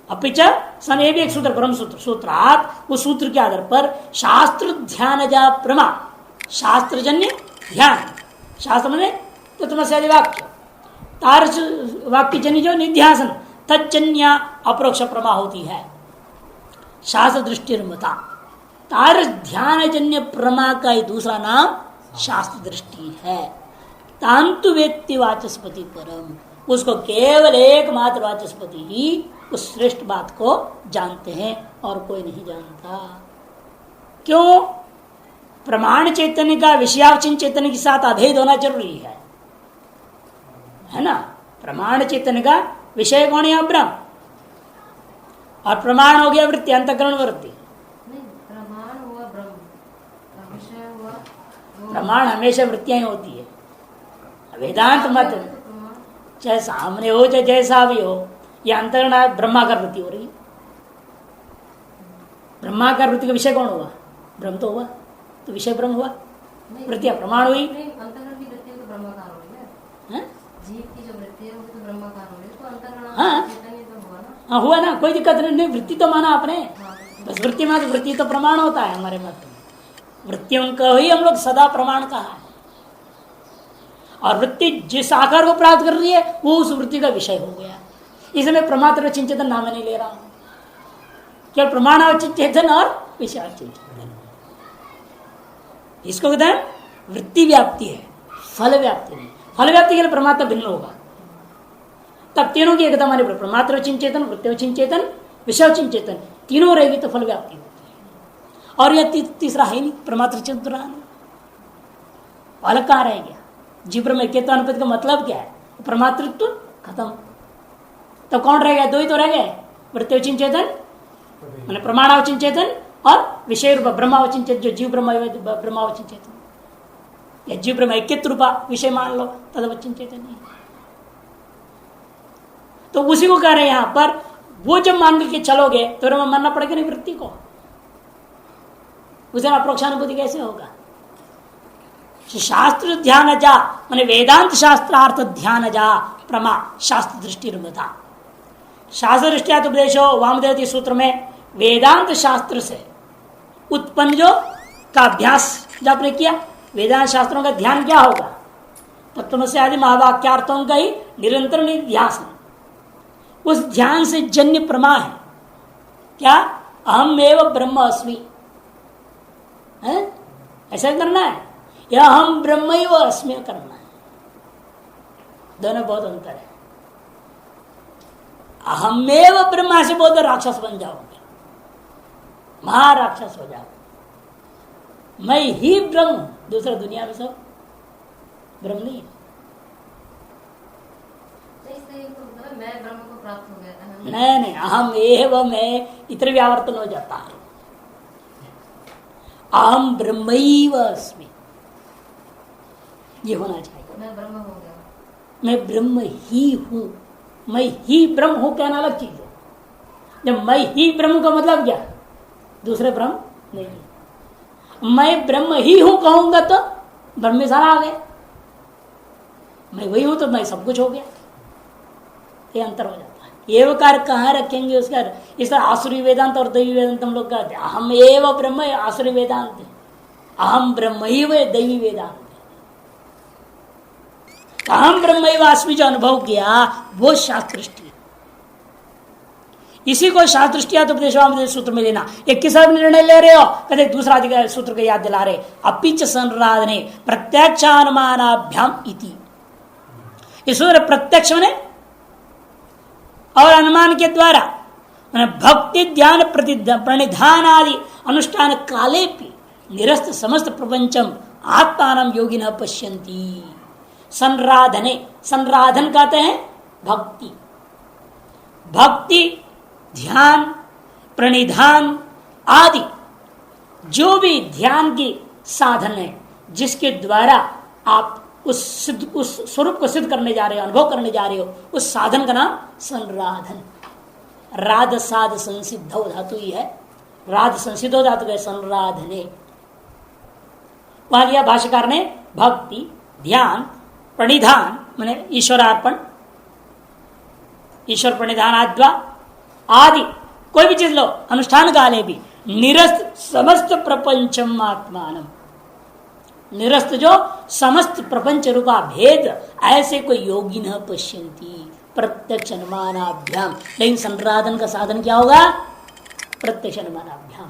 अपिच सन, ये भी एक सूत्र ब्रह्म सूत्र, सूत्रात उस सूत्र के आधार पर शास्त्र ध्यान जा प्रमा, शास्त्रजन्य ध्यान, शास्त्र में तत्वमस्यादि वाक्य, तारस वाक्य जन्य जो निध्यासन, तज्जन्य अपरोक्ष प्रमा होती है शास्त्र दृष्टि मता। तारस ध्यान जन्य प्रमा का ही दूसरा नाम शास्त्र दृष्टि है। तांतु वेत्ति वाचस्पति परम, उसको केवल एकमात्र वाचस्पति ही उस श्रेष्ठ बात को जानते हैं और कोई नहीं जानता। क्यों? प्रमाण चैतन्य का विषयावचन चैतन्य के साथ अभेद होना जरूरी है ना। प्रमाण चैतन्य का विषय कौन है? ब्रह्म, और प्रमाण हो गया वृत्ति, अंतःकरण वृत्ति। प्रमाण हुआ ब्रह्म, विषय हुआ प्रमाण हमेशा वृत्तियां ही होती है। वेदांत मत चाहे सामने हो चाहे जैसा भी हो, यह अंतःकरण ब्रह्माकार वृत्ति हो रही है। ब्रह्माकार वृत्ति का विषय कौन हुआ? ब्रह्म तो हुआ, तो विषय ब्रह्म हुआ, वृत्तियां प्रमाण हुई। अंतःकरण की वृत्ति तो ब्रह्माकार हो रही है, जीव की जो वृत्ति है वो तो ब्रह्माकार हो रही है, तो अंतःकरण चैतन्य तो हुआ ना। हाँ हुआ ना, कोई दिक्कत नहीं, वृत्ति तो माना आपने। बस वृत्ति में तो वृत्ति तो प्रमाण होता है हमारे मत में। वृत्तियों का ही हम लोग सदा प्रमाण कहा है, और वृत्ति जिस आकार को प्राप्त कर रही है वो उस वृत्ति का विषय हो गया। इसमें प्रमात्र चिंतन नाम नहीं ले रहा हूं, केवल प्रमाणावचित चेतन और विषयावचित चेतन, इसको कहते हैं वृत्ति व्याप्ति है, फल व्याप्ति नहीं। फल व्याप्ति के लिए परमात्मा भिन्न होगा, तब तीनों की एकता माने प्रमात्र चिंतन, वृत्ति चेतन, विषय चेतन तीनों रहेगी तो फल व्याप्ति होती है। और यह तीसरा है नहीं, प्रमात्र चिंतन अलग कहाँ रह गया? जीव में केतवानुपति का मतलब क्या है? प्रमातृत्व खत्म, तो कौन रह गया? दो ही तो रह गए, वृत्तिवचिन चेतन मैंने प्रमाणावचिन चेतन और विषय रूप ब्रह्मावचिन चेतन, जो जीव ब्रह्मावचिन चेतन या जीव ब्रह्म ऐक्यत्व रूपा विषय मान लो, तदवचिन चेतन नहीं। तो उसी को कह रहे हैं यहां पर, वो जब मान के चलोगे तो मानना पड़ेगा नहीं वृत्ति को, उसे अप्रोक्षानुभूति कैसे होगा? शास्त्र ध्यान जा माने वेदांत शास्त्रार्थ ध्यान जा प्रमा शास्त्र दृष्टि रूपता। शास्त्र दृष्टिया उपदेशो वामदेव सूत्र में वेदांत शास्त्र से उत्पन्न जो का अभ्यास जो आपने किया, वेदांत शास्त्रों का ध्यान क्या होगा? तत्वमसि आदि महावाक्यार्थों का ही निरंतर निध्यासन, उस ध्यान से जन्य प्रमा है क्या? अहम एव ब्रह्म अस्मि, ऐसा करना है या हम ब्रह्म ही वो अस्मि करना है? दोनों बहुत अंतर है। अहमेव ब्रह्मा से बोलते राक्षस बन जाओगे, महाराक्षस हो जाओगे। मैं ही ब्रह्म हूं, दूसरा दुनिया में सब ब्रह्म नहीं है। मैं ब्रह्म को प्राप्त हो गया था। नहीं, अहम एव में इतर व्यावर्तन हो जाता है। अहम ब्रह्मैव अस्मि, ये होना चाहिए। मैं ब्रह्म हो गया, मैं ब्रह्म ही हूं, मैं ही ब्रह्म हूं कहना अलग चीज है। जब मैं ही ब्रह्म का मतलब क्या? दूसरे ब्रह्म नहीं। मैं ब्रह्म ही हूं कहूंगा तो ब्रह्म में सारा आ गया, मैं वही हूं तो मैं सब कुछ हो गया, ये अंतर हो जाता है। ये कार्य कहाँ रखेंगे उसका? इस तरह आसुरी वेदांत और दैवी वेदांत हम लोग कहते हैं। अहम एव ब्रह्म आसुरी वेदांत है, अहम ब्रह्म ही वे दैवी वेदांत। अहम ब्रह्मैवास्मि जो अनुभव किया वो शास्त्र दृष्टि, इसी को शास्त्र दृष्टिया तो उपदेश सूत्र में लेना। एक किस निर्णय ले रहे हो? कहते दूसरा अधिकार सूत्र को याद दिला रहे, अपिच संराधने प्रत्यक्षानुमानाभ्याम इति। इस सूत्र प्रत्यक्ष ने और अनुमान के द्वारा भक्ति ध्यान प्रणिधान आदि अनुष्ठान काले भी निरस्त समस्त प्रपंचम आत्मान योगी न पश्यन्ति। संराधने, संराधन कहते हैं भक्ति, भक्ति ध्यान प्रणिधान आदि जो भी ध्यान की साधन है जिसके द्वारा आप उस स्वरूप को सिद्ध करने जा रहे हो, अनुभव करने जा रहे हो, उस साधन का नाम संराधन। राध साध संसिद्धो धातु ही है, राध संसिद्धो धातु है संराधने। वहां लिया भाष्यकार ने भक्ति ध्यान प्रणिधान माने ईश्वरार्पण, ईश्वर प्रणिधान आदि कोई भी चीज लो, अनुष्ठान काले भी निरस्त समस्त प्रपंचम आत्मानम, निरस्त जो समस्त प्रपंच रूपा भेद ऐसे कोई योगी न पश्यंती प्रत्यक्ष अनुमानाभ्याम। लेकिन संराधन का साधन क्या होगा? प्रत्यक्ष अनुमानाभ्याम।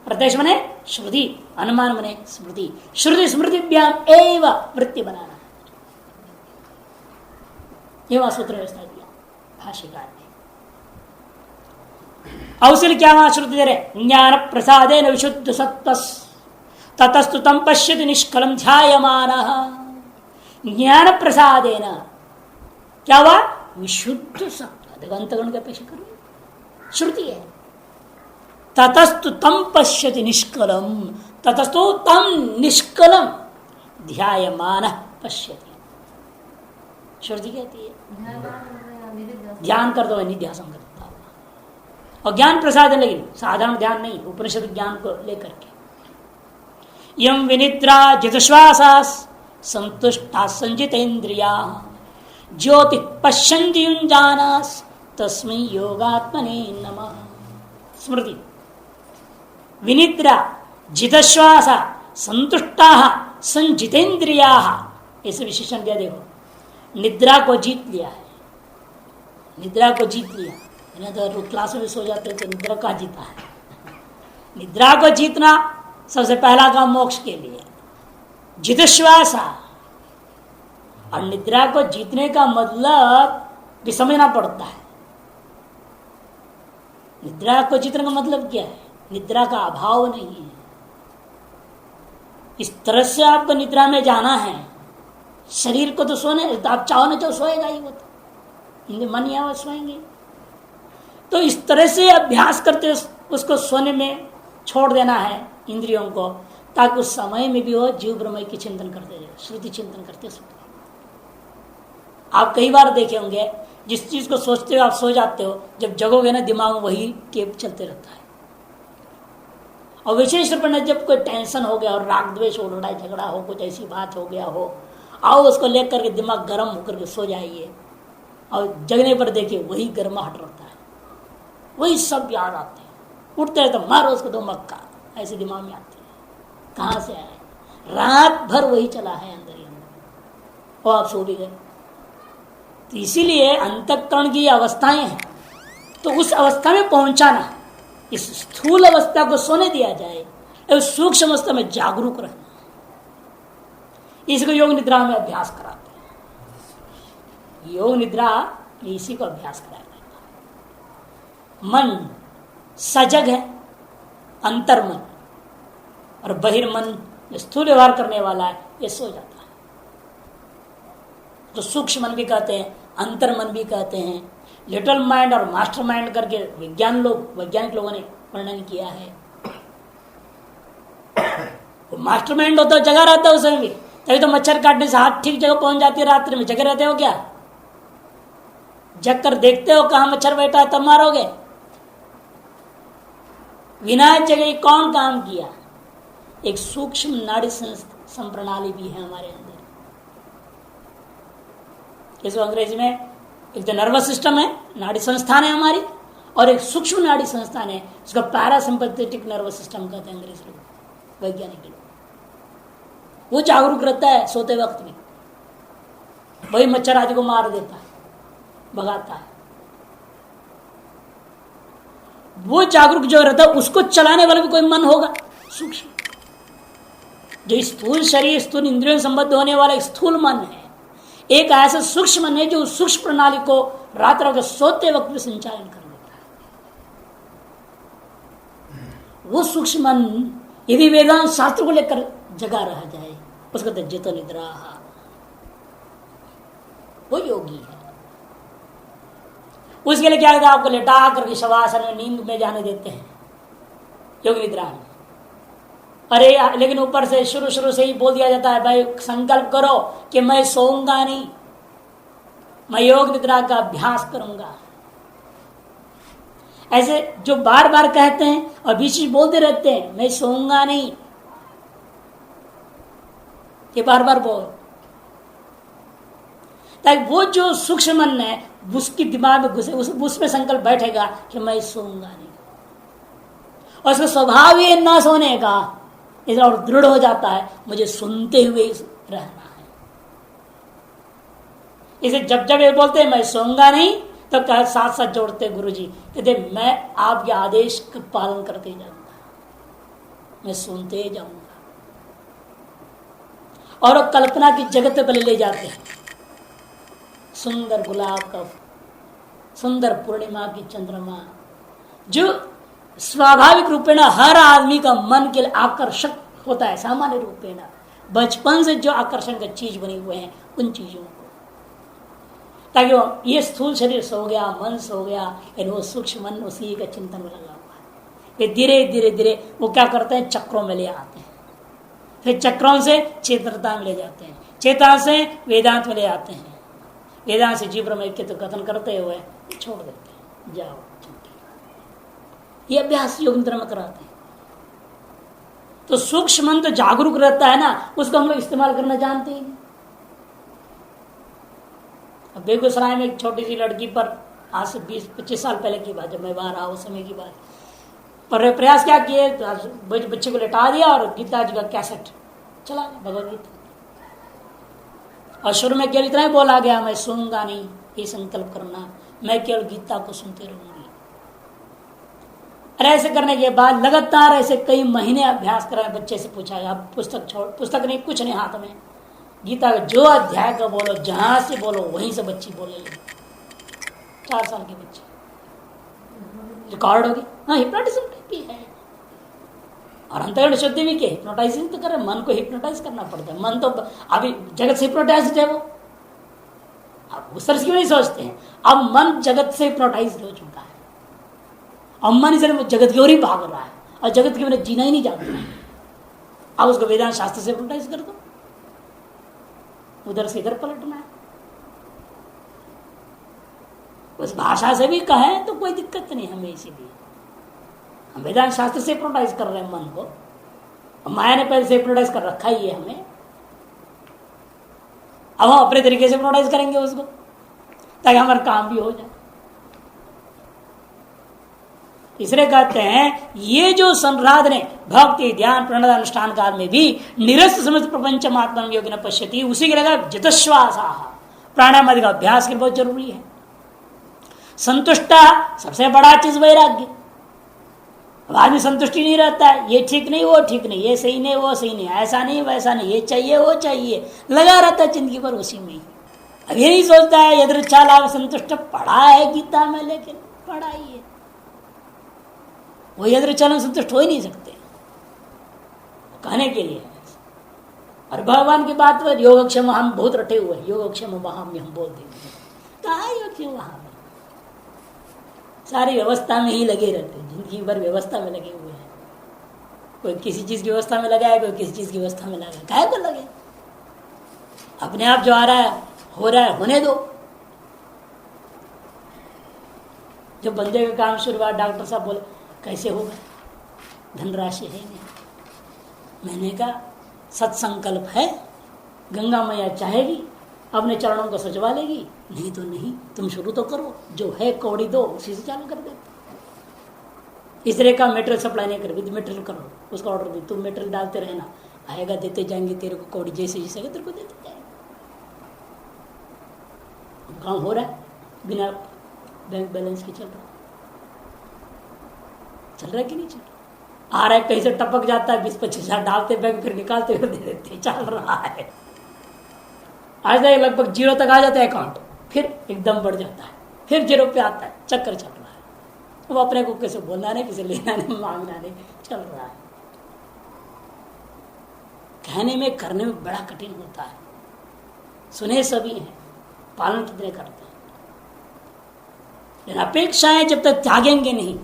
प्रत्यक्ष मने श्रुति, अनुमान मने स्मृति, श्रुति स्मृतिभ्याम एव वृत्ति बनाना। ये वहां सूत्र व्यवस्था दिया भाष्यकार ने। अवसर क्या वहां श्रुति दे रहे? ज्ञान प्रसादेन विशुद्ध सत्व ततस्तु तम पश्यति निष्कलम ध्यायमानः। ज्ञान प्रसादेन क्या हुआ? विशुद्ध सत्व। अंतगुण की अपेक्षा करो, श्रुति है। ततस्तु तम पश्यति निष्कलम, ततस्तु तम निष्कलम ध्यायमानः पश्यति। श्रुति कहती है ध्यान कर दो, निध्यासन करता हुआ। और ज्ञान प्रसाद है, लेकिन साधारण ध्यान नहीं, उपनिषद ज्ञान को लेकर के। यम विनिद्रा जितश्वासास संतुष्टा संजितेन्द्रिया ज्योति पश्यन्ति युञ्जानास तस्मै योगात्मने नमः। स्मृति विनिद्रा जितश्वासा संतुष्टा संजितेन्द्रिया, ऐसे विशेषण दिया। देखो, निद्रा को जीत लिया है, निद्रा को जीत लिया। तो क्लास में सो जाते तो निद्रा का जीता है। निद्रा को जीतना सबसे पहला काम मोक्ष के लिए। जितश्वासा, और निद्रा को जीतने का मतलब भी समझना पड़ता है। निद्रा को जीतने का मतलब क्या है? निद्रा का अभाव नहीं है। इस तरह से आपको निद्रा में जाना है। शरीर को तो सोने, आप चाहो ना चाहो सोएगा ही, वो तो मन या सोएंगे। तो इस तरह से अभ्यास करते उसको सोने में छोड़ देना है इंद्रियों को, ताकि उस समय में भी वो जीव ब्रह्म की चिंतन करते रहे, श्रुति चिंतन करते सोते। आप कई बार देखे होंगे, जिस चीज को सोचते हो आप सो जाते हो, जब जगोगे ना दिमाग में वही टेप चलते रहता है। और विशेष रूप में जब कोई टेंशन हो गया और राग द्वेष हो, लड़ाई झगड़ा हो, कुछ ऐसी बात हो गया हो, आओ उसको लेकर के दिमाग गर्म होकर के सो जाइए, और जगने पर देखिए वही गर्माहट रहता है, वही सब याद आते हैं। उठते रहते मारो उसको दो मक्का, ऐसे दिमाग में आते हैं। कहाँ से आए? रात भर वही चला है अंदर ही अंदर, और आप सो भी गए। तो इसीलिए अंतःकरण की अवस्थाएं हैं, तो उस अवस्था में पहुंचाना, इस स्थूल अवस्था को सोने दिया जाए, उस सूक्ष्म अवस्था में जागरूक रहना, इसको योग निद्रा में अभ्यास कराते हैं। योग निद्रा इसी को अभ्यास कराया जाता है। मन सजग है, अंतर्मन, और बहिर्मन स्थूल व्यवहार करने वाला है, ये सो जाता है। तो सूक्ष्म मन भी कहते हैं, अंतर्मन भी कहते हैं। लिटिल माइंड और मास्टर माइंड करके वैज्ञानिक लोगों ने वर्णन किया है। वो मास्टर माइंड होता है, जगह रहता है उसमें भी, तभी तो मच्छर काटने से हाथ ठीक जगह पहुंच जाती है। रात्रि में जगह रहते हो क्या? जग कर देखते हो कहां मच्छर बैठा है, तब मारोगे। बिना जगह कौन काम किया? एक सूक्ष्म नाड़ी संप्रणाली भी है हमारे अंदर। इसको अंग्रेजी में एक तो नर्वस सिस्टम है, नाड़ी संस्थान है हमारी, और एक सूक्ष्म नाड़ी संस्थान है, उसका पैरासिम्पैथेटिक नर्वस सिस्टम कहते हैं अंग्रेजी लोग, वैज्ञानिक लोग। वो जागरूक रहता है सोते वक्त में, वही मच्छर आदि को मार देता है, भगाता है। वो जागरूक जो रहता है, उसको चलाने वाला भी कोई मन होगा सूक्ष्म। जो स्थूल शरीर, स्थूल इंद्रियों संबद्ध होने वाला एक स्थूल मन है, एक ऐसा सूक्ष्म मन है जो सूक्ष्म प्रणाली को रात रात सोते वक्त में संचालन कर देता है। वो सूक्ष्म मन यदि वेदांत शास्त्र को लेकर जगा रह जाए, उसको तो जितो निद्रा, वो योगी है। उसके लिए क्या कहते हैं? आपको लेटा करके शवासन में नींद में जाने देते हैं योग निद्रा में। अरे लेकिन ऊपर से शुरू से ही बोल दिया जाता है, भाई संकल्प करो कि मैं सोऊंगा नहीं, मैं योग निद्रा का अभ्यास करूंगा। ऐसे जो बार बार कहते हैं और बीच में बोलते रहते हैं, मैं सोऊंगा नहीं, ये बार बार बोल, ताकि वो जो सूक्ष्म मन है उसकी दिमाग में घुसे, उसमें संकल्प बैठेगा कि मैं सोऊंगा नहीं। और उसका स्वभाव ही ना सोने का, इसे और दृढ़ हो जाता है, मुझे सुनते हुए रहना है। इसे जब जब ये बोलते हैं मैं सोऊंगा नहीं, तो साथ साथ जोड़ते गुरु जी कहते मैं आपके आदेश का पालन करते जाऊंगा, मैं सुनते जाऊंगा। और वो कल्पना की जगत पे ले जाते हैं, सुंदर गुलाब का, सुंदर पूर्णिमा की चंद्रमा, जो स्वाभाविक रूपेण हर आदमी का मन के लिए आकर्षक होता है। सामान्य रूपेण बचपन से जो आकर्षण का चीज बने हुए हैं उन चीजों को, ताकि वो ये स्थूल शरीर सो गया, मन सो गया, यानी वो सूक्ष्म मन उसी का चिंतन में लगा हुआ है। वे धीरे धीरे धीरे वो क्या करते हैं, चक्रों में ले आते हैं, फिर चक्रों से चेतनता में ले जाते हैं, चेतना से वेदांत में ले आते हैं, वेदांत से जीव ब्रह्म ऐक्य तो कथन करते हुए छोड़ देते हैं, जाओ ये अभ्यास योग निद्रा में कराते हैं। तो सूक्ष्म मन तो जागरूक रहता है ना, उसको हम लोग इस्तेमाल करना जानते हैं। अब बेगूसराय में एक छोटी सी लड़की पर आज से 20-25 साल पहले की बात, जब मैं वहां रहा उस समय की बात, पर प्रयास क्या किए, बच्चे को लेटा दिया और गीता जी का कैसेट चला भगवदगीता, और शुरू में केवल इतना ही बोला गया मैं सुनूंगा नहीं, ये संकल्प करना, मैं केवल गीता को सुनते रहूंगी। अरे ऐसे करने के बाद लगातार ऐसे कई महीने अभ्यास करा, बच्चे से पूछा आप पुस्तक छोड़, पुस्तक नहीं कुछ नहीं हाथ में, गीता का जो अध्याय का बोलो, जहां से बोलो वहीं से बच्ची बोले लगी। 4 साल के बच्चे, रिकॉर्ड होगी। हाँ हिप्नोटिज्म भी है, और अंतर्गत शुद्धि भी क्या, हिप्नोटाइजिंग तो करे, मन को हिप्नोटाइज करना पड़ता है। मन तो अभी जगत से हिप्नोटाइज है, वो अब उस तरह से क्यों नहीं सोचते हैं। अब मन जगत से हिप्नोटाइज हो चुका है, अब मन इसे जगत की ओर ही भाग रहा है, और जगत के बिना जीना ही नहीं जानता है। अब उसको वेदांत शास्त्र से हिप्नोटाइज कर दो, उधर से इधर पलटना है। उस भाषा से भी कहें तो कोई दिक्कत नहीं हमें, इसीलिए हम वेदांत शास्त्र से हिप्नोटाइज कर रहे हैं मन को, और माया ने पहले से हिप्नोटाइज कर रखा ही है हमें। अब हम अपने तरीके से हिप्नोटाइज करेंगे उसको, ताकि हमारा काम भी हो जाए। इसलिए कहते हैं ये जो संराध ने भक्ति ध्यान प्रणद अनुष्ठान काल में भी निरस्त समस्त प्रपंच आत्मा योग न पश्यति, उसी के लगा जितश्वास प्राणायाम आदि का अभ्यास के बहुत जरूरी है। संतुष्टा सबसे बड़ा चीज वैराग्य। अब आदमी संतुष्टि नहीं रहता है, ये ठीक नहीं वो ठीक नहीं, ये सही नहीं वो सही नहीं, ऐसा नहीं वैसा नहीं, ये चाहिए वो चाहिए, लगा रहता है जिंदगी भर उसी में ही। अब ये नहीं सोचता है यदृच्छा लाभ संतुष्ट पढ़ा है गीता में, लेकिन पढ़ा ही है वो, यदृच्छा में संतुष्ट हो ही नहीं सकते कहने के लिए। और भगवान की बात पर योगक्षेम हम बहुत रटे हुए हैं, योगक्षेम वहां में हम बोल देंगे, कहा योगक्षेम वहां में, सारी व्यवस्था में ही लगे रहते हैं, जिंदगी भर व्यवस्था में लगे हुए हैं। कोई किसी चीज की व्यवस्था में लगा है, कोई किसी चीज की व्यवस्था में लगा है, काहे को लगे, अपने आप जो आ रहा है हो रहा है, होने दो। जब बंदे का काम शुरुआत, डॉक्टर साहब बोले कैसे होगा, धनराशि है नहीं, मैंने कहा सत्संकल्प है, गंगा मैया चाहेगी अपने चरणों को सजवा लेगी, नहीं तो नहीं, तुम शुरू तो करो, जो है कौड़ी दो उसी से चालू कर देते। इस तरह का मेटेरियल सप्लाई नहीं कर, विद मेटेरियल करो, उसका ऑर्डर दी, तुम मेटेरियल डालते रहना, आएगा देते जाएंगे तेरे को कौड़ी, जैसे जैसे तेरे को देते जाएंगे। काम हो रहा है बिना बैंक बैलेंस के, चल रहा है कि नहीं चल रहा, आ रहा है कहीं से टपक जाता है, 20-25 हजार डालते बैंक, फिर निकालते हुए दे देते, चल रहा है। आज तक लगभग 0 तक आ जाता है अकाउंट, फिर एकदम बढ़ जाता है, फिर 0 पे आता है, चक्कर चल रहा है। वो अपने को किसी बोलना नहीं, किसी लेना नहीं, मांगना नहीं, चल रहा है। कहने में करने में बड़ा कठिन होता है, सुने सभी हैं, पालन कितने करते हैं, लेकिन अपेक्षाएं जब तक त्यागेंगे नहीं,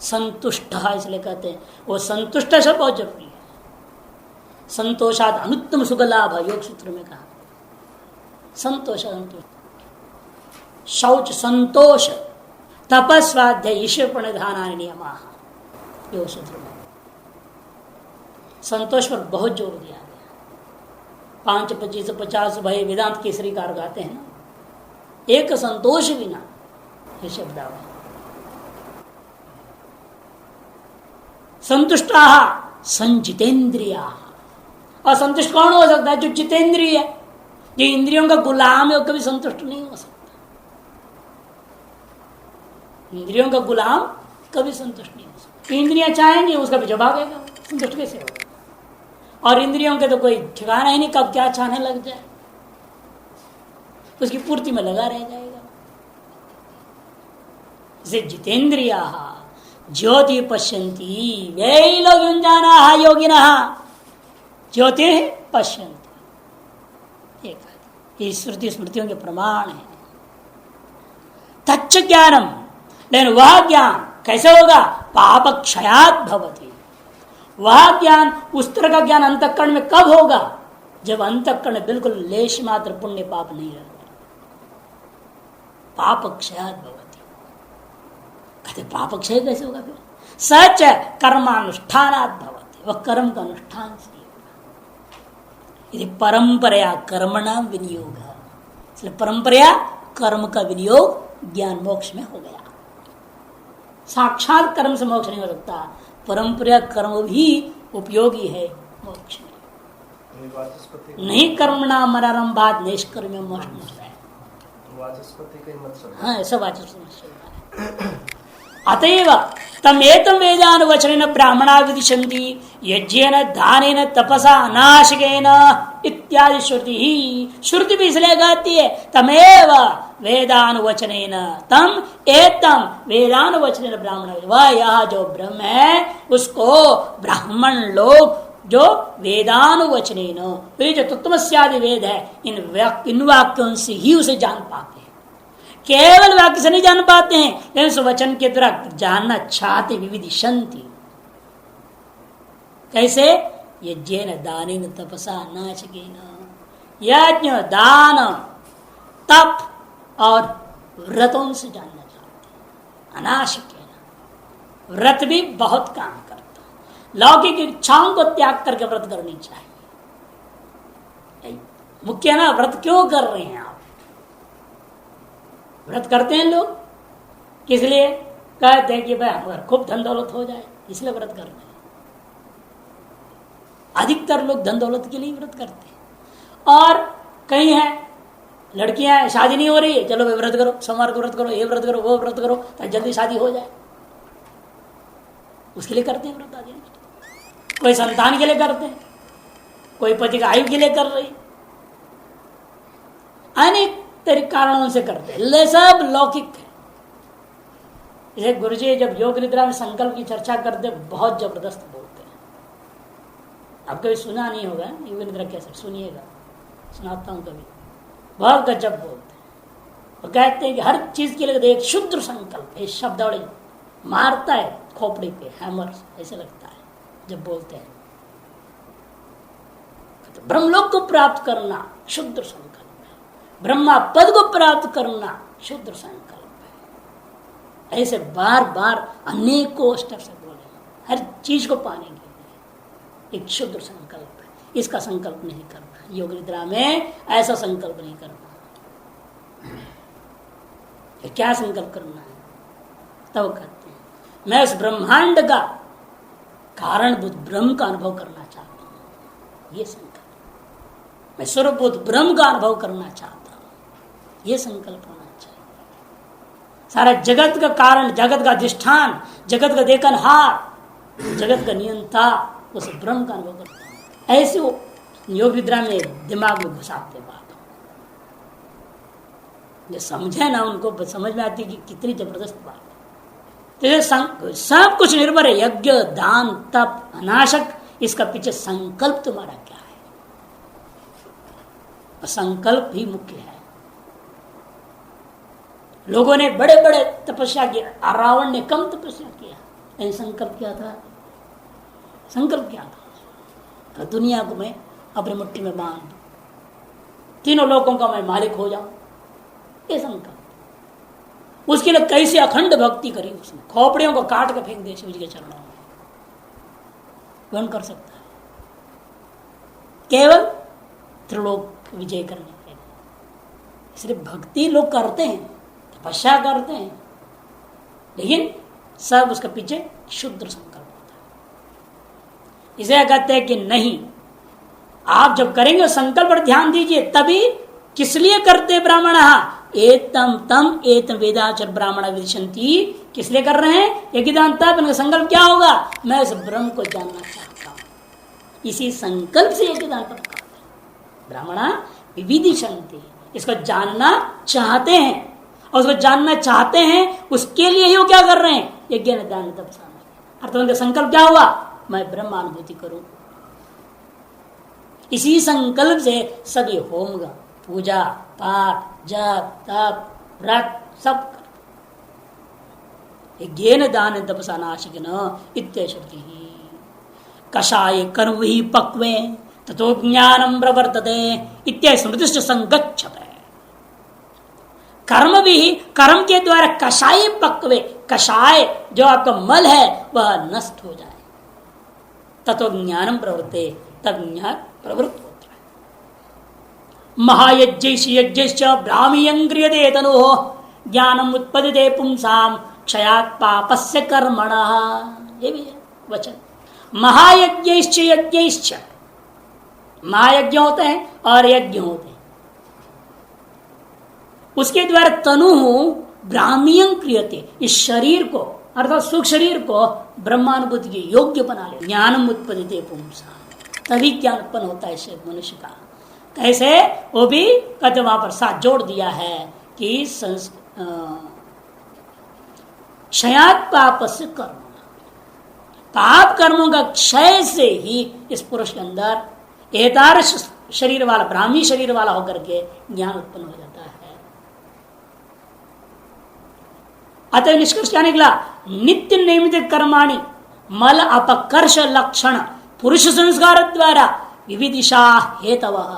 संतुष्ट इसलिए कहते हैं, वो संतुष्ट सब बहुत जरूरी है। संतोषात अनुत्तम सुख लाभ, योग सूत्र में कहा, संतोष शौच संतोष तपस्वाध्याय ईश्वर प्रणिधान नियम, योग सूत्र में संतोष पर बहुत जोर दिया गया। 5-25-50 भाई वेदांत केसरी कार गाते हैं ना, एक संतोष बिना, ये शब्दावली। संतुष्टा संजितेंद्रिया। और संतुष्ट कौन हो सकता है? जो जितेंद्रिय है, जो इंद्रियों का गुलाम है, वो कभी संतुष्ट नहीं हो सकता। इंद्रियों का गुलाम कभी संतुष्ट नहीं हो सकता। इंद्रियां चाहेंगे उसका भी जवाब आएगा, संतुष्ट कैसे होगा? और इंद्रियों के तो कोई ठिकाना ही नहीं, कब क्या चाहने लग जाए, उसकी पूर्ति में लगा रह जाएगा। जैसे जितेंद्रिया ज्योति पश्यंती, वे लोग युंजाना योगिना ज्योति पश्यंती। ये श्रुति स्मृतियों के प्रमाण है। तच्च ज्ञानम, लेकिन वह ज्ञान कैसे होगा? पाप क्षयात भवति। वह ज्ञान, उस तरह का ज्ञान अंतःकरण में कब होगा? जब अंतःकरण में बिल्कुल लेश मात्र पुण्य पाप नहीं रहता। पाप क्षयात भवति। कहते पाप क्षय कैसे होगा? फिर सच कर्मानुष्ठानात भवति, वह कर्म का अनुष्ठान से होगा। यदि परंपराया कर्मणाम विनियोग, इसलिए परंपराया कर्म का विनियोग ज्ञान मोक्ष में हो गया। साक्षात कर्म से मोक्ष नहीं हो सकता, परंपरा कर्म भी उपयोगी है मोक्ष में। नहीं कर्मणा मरारंभात निष्कर्म मोक्ष है। हाँ, ऐसा वाचस्पति। अतएव तमेतम वेदानुवचनेन ब्राह्मणा विदिशन्ति यज्ञेन दानेन तपसा अनाशकेन इत्यादि श्रुति ही। श्रुति भी इसलिए कहती है तमेव वेदानुवचनेन, तम एतम वेदानुवचनेन ब्राह्मण, वह यह जो ब्रह्म है उसको ब्राह्मण लोग जो वेदानुवचनेन, वे जो तत्त्वमस्यादि वेद है, इन वाक्यों से ही उसे जान पाते हैं। केवल वाक्य से नहीं जान पाते हैं, लेकिन उस वचन के द्वारा जानना चाहते विविदिशन्ति। कैसे? यज्ञेन दानेन तपसा नाचकेन, यज्ञ दान तप और व्रतों से जानना चाहते हैं। अनाशकेन, व्रत भी बहुत काम करता है। लौकिक इच्छाओं को त्याग करके व्रत करनी चाहिए। मुख्य ना, व्रत क्यों कर रहे हैं आप? व्रत करते हैं लोग किस लिए? कहते हैं कि भाई हमारा खूब धन दौलत हो जाए, इसलिए व्रत कर रहे हैं। अधिकतर लोग धन दौलत के लिए व्रत करते हैं। और कई हैं लड़कियां, शादी नहीं हो रही है, चलो भाई व्रत करो, सोमवार को व्रत करो, ये व्रत करो, वो व्रत करो, ताकि जल्दी शादी हो जाए, उसके लिए करते हैं व्रत आदि। कोई संतान के लिए करते हैं, कोई पति का आयु के लिए कर रही, अनेक कारणों से करते हैं, सब लौकिक है। जैसे गुरुजी जब योग निद्रा में संकल्प की चर्चा करते बहुत जबरदस्त बोलते हैं। आप कभी सुना नहीं होगा योग निद्रा कैसे, सुनिएगा, सुनाता हूं कभी। बहुत गजब बोलते हैं। वो कहते हैं कि हर चीज के लिए एक शुद्ध संकल्प, ये शब्द मारता है खोपड़ी पे, हैमर ऐसे लगता है जब बोलते हैं। तो ब्रह्मलोक को प्राप्त करना शुद्ध संकल्प, ब्रह्मा पद को प्राप्त करना शुद्ध संकल्प है। ऐसे बार बार अनेकों स्टेप से बोले, हर चीज को पाने के लिए एक शुद्ध संकल्प है। इसका संकल्प नहीं करना, योग निद्रा में ऐसा संकल्प नहीं करना। क्या संकल्प करना है? तब कहते हैं मैं उस ब्रह्मांड का कारणभूत ब्रह्म का अनुभव करना चाहता हूं, ये संकल्प। मैं स्वरूपभूत ब्रह्म का अनुभव करना चाहता हूं, ये संकल्प होना चाहिए। सारा जगत का कारण, जगत का अधिष्ठान, जगत का देखनहार, जगत का नियंता, उस ब्रह्म का अनुभव करता हूं। ऐसे वो योग निद्रा में दिमाग में घुसाते बात, जो समझे ना उनको समझ में आती कि कितनी जबरदस्त बात है। तो सब कुछ निर्भर है, यज्ञ दान तप अनाशक, इसका पीछे संकल्प तुम्हारा क्या है? संकल्प ही मुख्य है। लोगों ने बड़े बड़े तपस्या किया, रावण ने कम तपस्या किया, लेकिन संकल्प क्या था? संकल्प क्या था? तो दुनिया को मैं अपनी मुट्ठी में बांध दूं, तीनों लोगों का मैं मालिक हो जाऊं, ये संकल्प। उसके लिए कैसे अखंड भक्ति करी उसने, खोपड़ियों को काट के फेंक दे शिव जी के चरणों में, कौन कर सकता है? केवल त्रिलोक विजय करने के लिए। इसलिए भक्ति लोग करते हैं, तपस्या करते हैं, लेकिन सब उसके पीछे शुद्ध संकल्प होता है। इसे कहते हैं कि नहीं, आप जब करेंगे संकल्प पर ध्यान दीजिए, तभी किस लिए करते ब्राह्मण, एतम तम एतम वेदाचर ब्राह्मण विदिशन्ति, किस लिए कर रहे हैं, यज्ञदान संकल्प क्या होगा, मैं उस ब्रह्म को जानना चाहता हूं, इसी संकल्प से यज्ञदान पर ब्राह्मण विदिशन्ति, इसको जानना चाहते हैं, और उसको जानना चाहते हैं उसके लिए ही वो क्या कर रहे हैं, यज्ञ दान तपसा, अर्थात उनका संकल्प क्या हुआ, मैं ब्रह्मानुभूति करूं। इसी संकल्प से सभी होम, पूजा, पाठ, जप, तप, व्रत सब यज्ञेन दान तपसा नाशिकिन इत्यश्रुति। कषाय कर्म ही पक्वे ततो ज्ञानम प्रवर्तते इत्यादि स्मृतिश्च संगच्छते। कर्म भी, कर्म के द्वारा कषाय पक्वे, कषाय जो आपका मल है वह नष्ट हो जाए, ततो ज्ञानम प्रवृत्ते, तब ज्ञान प्रवृत्त होता है। महायज्ञ ब्राह्मीयंग्रियते तनु ज्ञानम उत्पद्यते पुंसाम क्षयात् पापस्य कर्मणः, ये भी है वचन। महायज्ञ यज्ञ, महायज्ञ होते हैं और यज्ञ होते हैं, उसके द्वारा तनु ब्राह्मीयं क्रियते, इस शरीर को अर्थात सुख शरीर को ब्रह्मानुभूति के योग्य बना ले। ज्ञानम उत्पद्यते पुंसा, तभी ज्ञान उत्पन्न होता है मनुष्य का। कैसे, वो भी कहते वहां पर साथ जोड़ दिया है कि क्षयात् पाप से कर्म, पाप कर्मों का क्षय से ही इस पुरुष के अंदर एतार शरीर वाला, ब्राह्मी शरीर वाला होकर के ज्ञान उत्पन्न हो जाता है। अतः निष्कर्ष क्या निकला, नित्य नियमित कर्माणि मल अपकर्ष लक्षण पुरुष संस्कार द्वारा विविदिशा हेतवः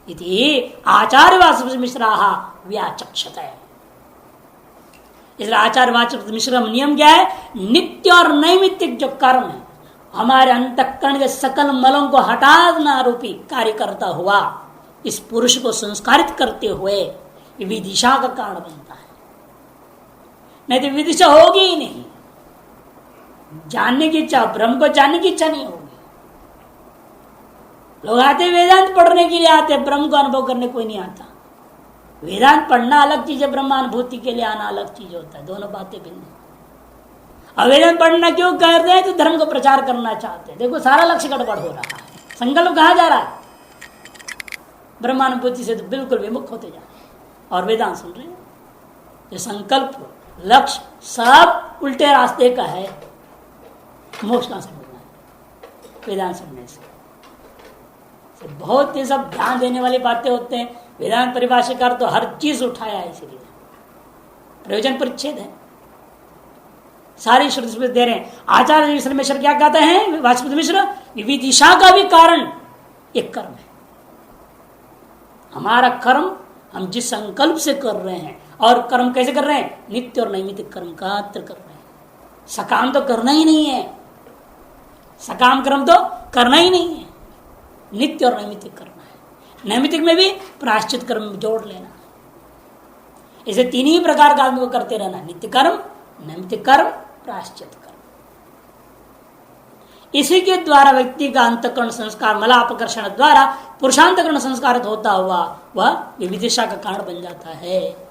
इति आचार्य वाचस्पति मिश्राः व्याचक्षते। इसलिए आचार्य वाचस्पति मिश्र नियम क्या है, नित्य और नैमित्तिक जो कर्म है हमारे अंतःकरण के सकल मलों को हटाना रूपी कार्य करता हुआ इस पुरुष को संस्कारित करते हुए विदिशा का कारण बनता है। नहीं तो विदिशा होगी ही नहीं, जानने की इच्छा, ब्रह्म को जानने की इच्छा नहीं होगी। लोग आते वेदांत पढ़ने के लिए आते, ब्रह्म को अनुभव करने कोई नहीं आता। वेदांत पढ़ना अलग चीज है, ब्रह्मानुभूति के लिए आना अलग चीज होता है, दोनों बातें भिन्न। अब वेदांत पढ़ना क्यों कर रहे हैं, तो धर्म को प्रचार करना चाहते हैं। देखो सारा लक्ष्य गड़बड़ हो रहा है, संकल्प कहाँ जा रहा है, ब्रह्मानुभूति से तो बिल्कुल विमुख होते जा रहे हैं। और वेदांत सुन रहे हैं, ये संकल्प लक्ष्य सब उल्टे रास्ते का है, मोक्ष कहां से मिलना है वेदांत सुनने से। बहुत ही सब ध्यान देने वाली बातें होते हैं। वेदांत परिभाषाकार तो हर चीज उठाया है, इसलिए प्रयोजन परिच्छेद है, सारी श्रुति दे रहे हैं। आचार्य मिश्र क्या कहते हैं, वाचस्पति मिश्र, विविदिशा का भी कारण एक कर्म है। हमारा कर्म हम जिस संकल्प से कर रहे हैं, और कर्म कैसे कर रहे हैं, नित्य और नैमित्तिक कर्म का कर रहे हैं। सकाम तो करना ही नहीं है, सकाम कर्म तो करना ही नहीं है, नित्य और नैमित्तिक करना है। नैमित्तिक में भी प्रायश्चित कर्म जोड़ लेना। इसे तीन ही प्रकार का आदमी को करते रहना, नित्य कर्म, नैमित्तिक कर्म, प्रायश्चित कर्म। इसी के द्वारा व्यक्ति का अंतःकरण संस्कार मलापकर्षण द्वारा पुरुषांतकरण संस्कारित होता हुआ वह विविदिशा का कारण बन जाता है।